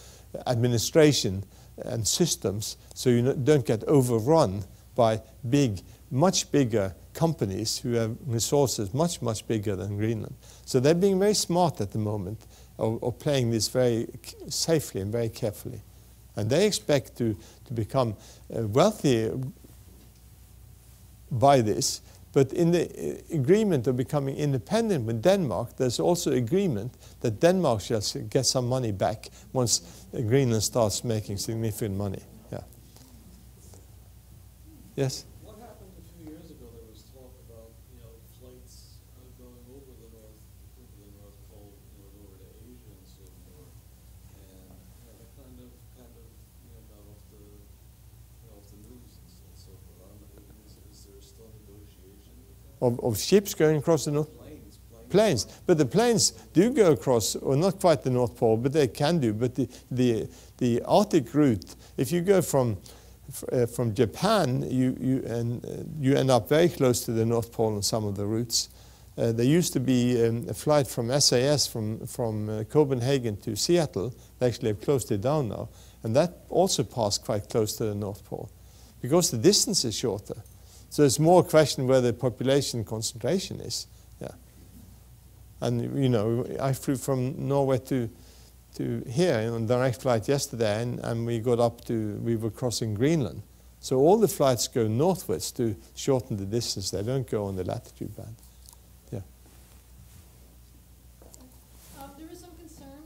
administration and systems so you don't get overrun by big, much bigger companies who have resources much, much bigger than Greenland. So they're being very smart at the moment of playing this very safely and very carefully. And they expect to become wealthy by this. But in the agreement of becoming independent with Denmark, there's also agreement that Denmark shall get some money back once Greenland starts making significant money. Yeah. Yes? What happened a few years ago? There was talk about flights going over the North Pole, over to Asia and so forth, and that kind of got off the news and so forth. Is there still negotiation with that? Of ships going across the North? Planes. But the planes do go across, or not quite the North Pole, but they can do. But the Arctic route, if you go from Japan, you end up very close to the North Pole on some of the routes. There used to be a flight from SAS from Copenhagen to Seattle. They actually have closed it down now. And that also passed quite close to the North Pole because the distance is shorter. So it's more a question where the population concentration is. Yeah. And, I flew from Norway to here on direct flight yesterday, and we were crossing Greenland. So all the flights go northwards to shorten the distance. They don't go on the latitude band. Yeah. There was some concern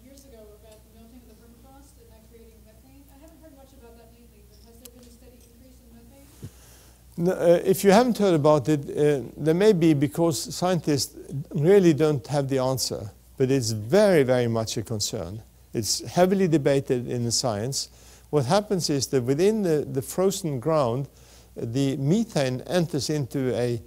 years ago about the melting of the permafrost and that creating methane. I haven't heard much about that lately, but has there been a steady increase in methane? No, if you haven't heard about it, there may be because scientists really don't have the answer. But it's very, very much a concern. It's heavily debated in the science. What happens is that within the frozen ground, the methane enters into a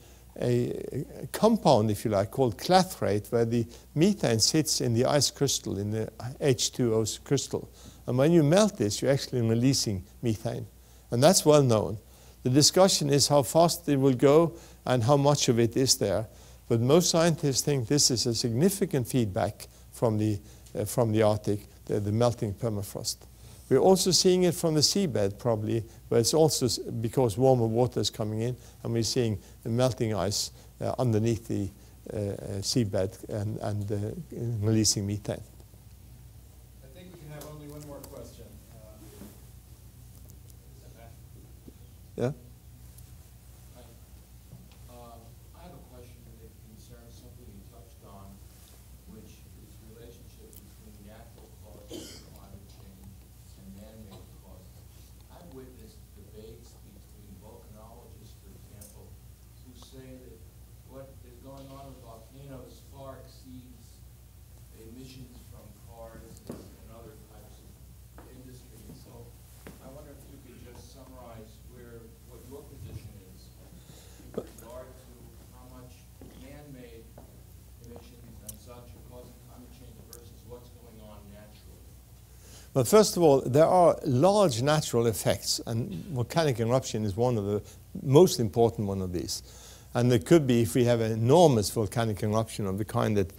compound, if you like, called clathrate, where the methane sits in the ice crystal, in the H2O crystal. And when you melt this, you're actually releasing methane. And that's well known. The discussion is how fast it will go and how much of it is there. But most scientists think this is a significant feedback from the Arctic, the melting permafrost. We're also seeing it from the seabed, probably, where it's also because warmer water is coming in, and we're seeing the melting ice underneath the seabed and releasing methane. I think we can have only one Well, first of all, there are large natural effects, and volcanic eruption is one of the most important one of these. And it could be, if we have an enormous volcanic eruption of the kind that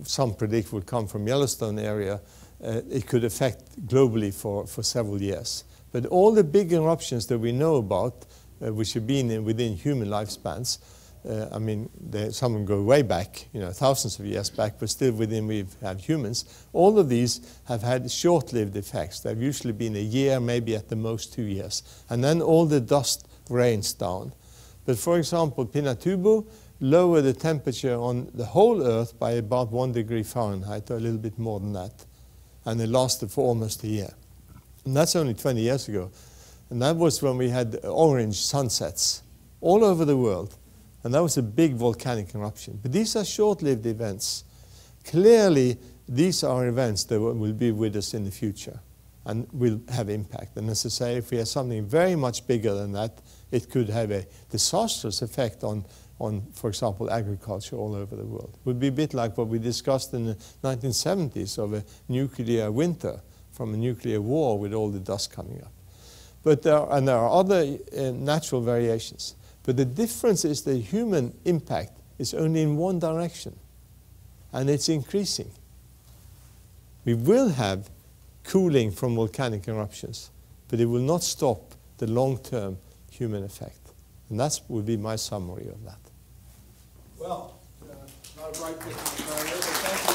some predict will come from Yellowstone area, it could affect globally for several years. But all the big eruptions that we know about, which have been within human lifespans, I mean, some of them go way back, thousands of years back, but still within we have humans. All of these have had short-lived effects. They've usually been a year, maybe at the most 2 years. And then all the dust rains down. But for example, Pinatubo lowered the temperature on the whole Earth by about 1 degree Fahrenheit, or a little bit more than that. And it lasted for almost a year. And that's only 20 years ago. And that was when we had orange sunsets all over the world. And that was a big volcanic eruption. But these are short-lived events. Clearly, these are events that will be with us in the future and will have impact. And as I say, if we have something very much bigger than that, it could have a disastrous effect on, for example, agriculture all over the world. It would be a bit like what we discussed in the 1970s of a nuclear winter from a nuclear war with all the dust coming up. But there are other natural variations. But the difference is the human impact is only in one direction, and it's increasing. We will have cooling from volcanic eruptions, but it will not stop the long-term human effect. And that would be my summary of that. Well, not a bright picture, but thank you.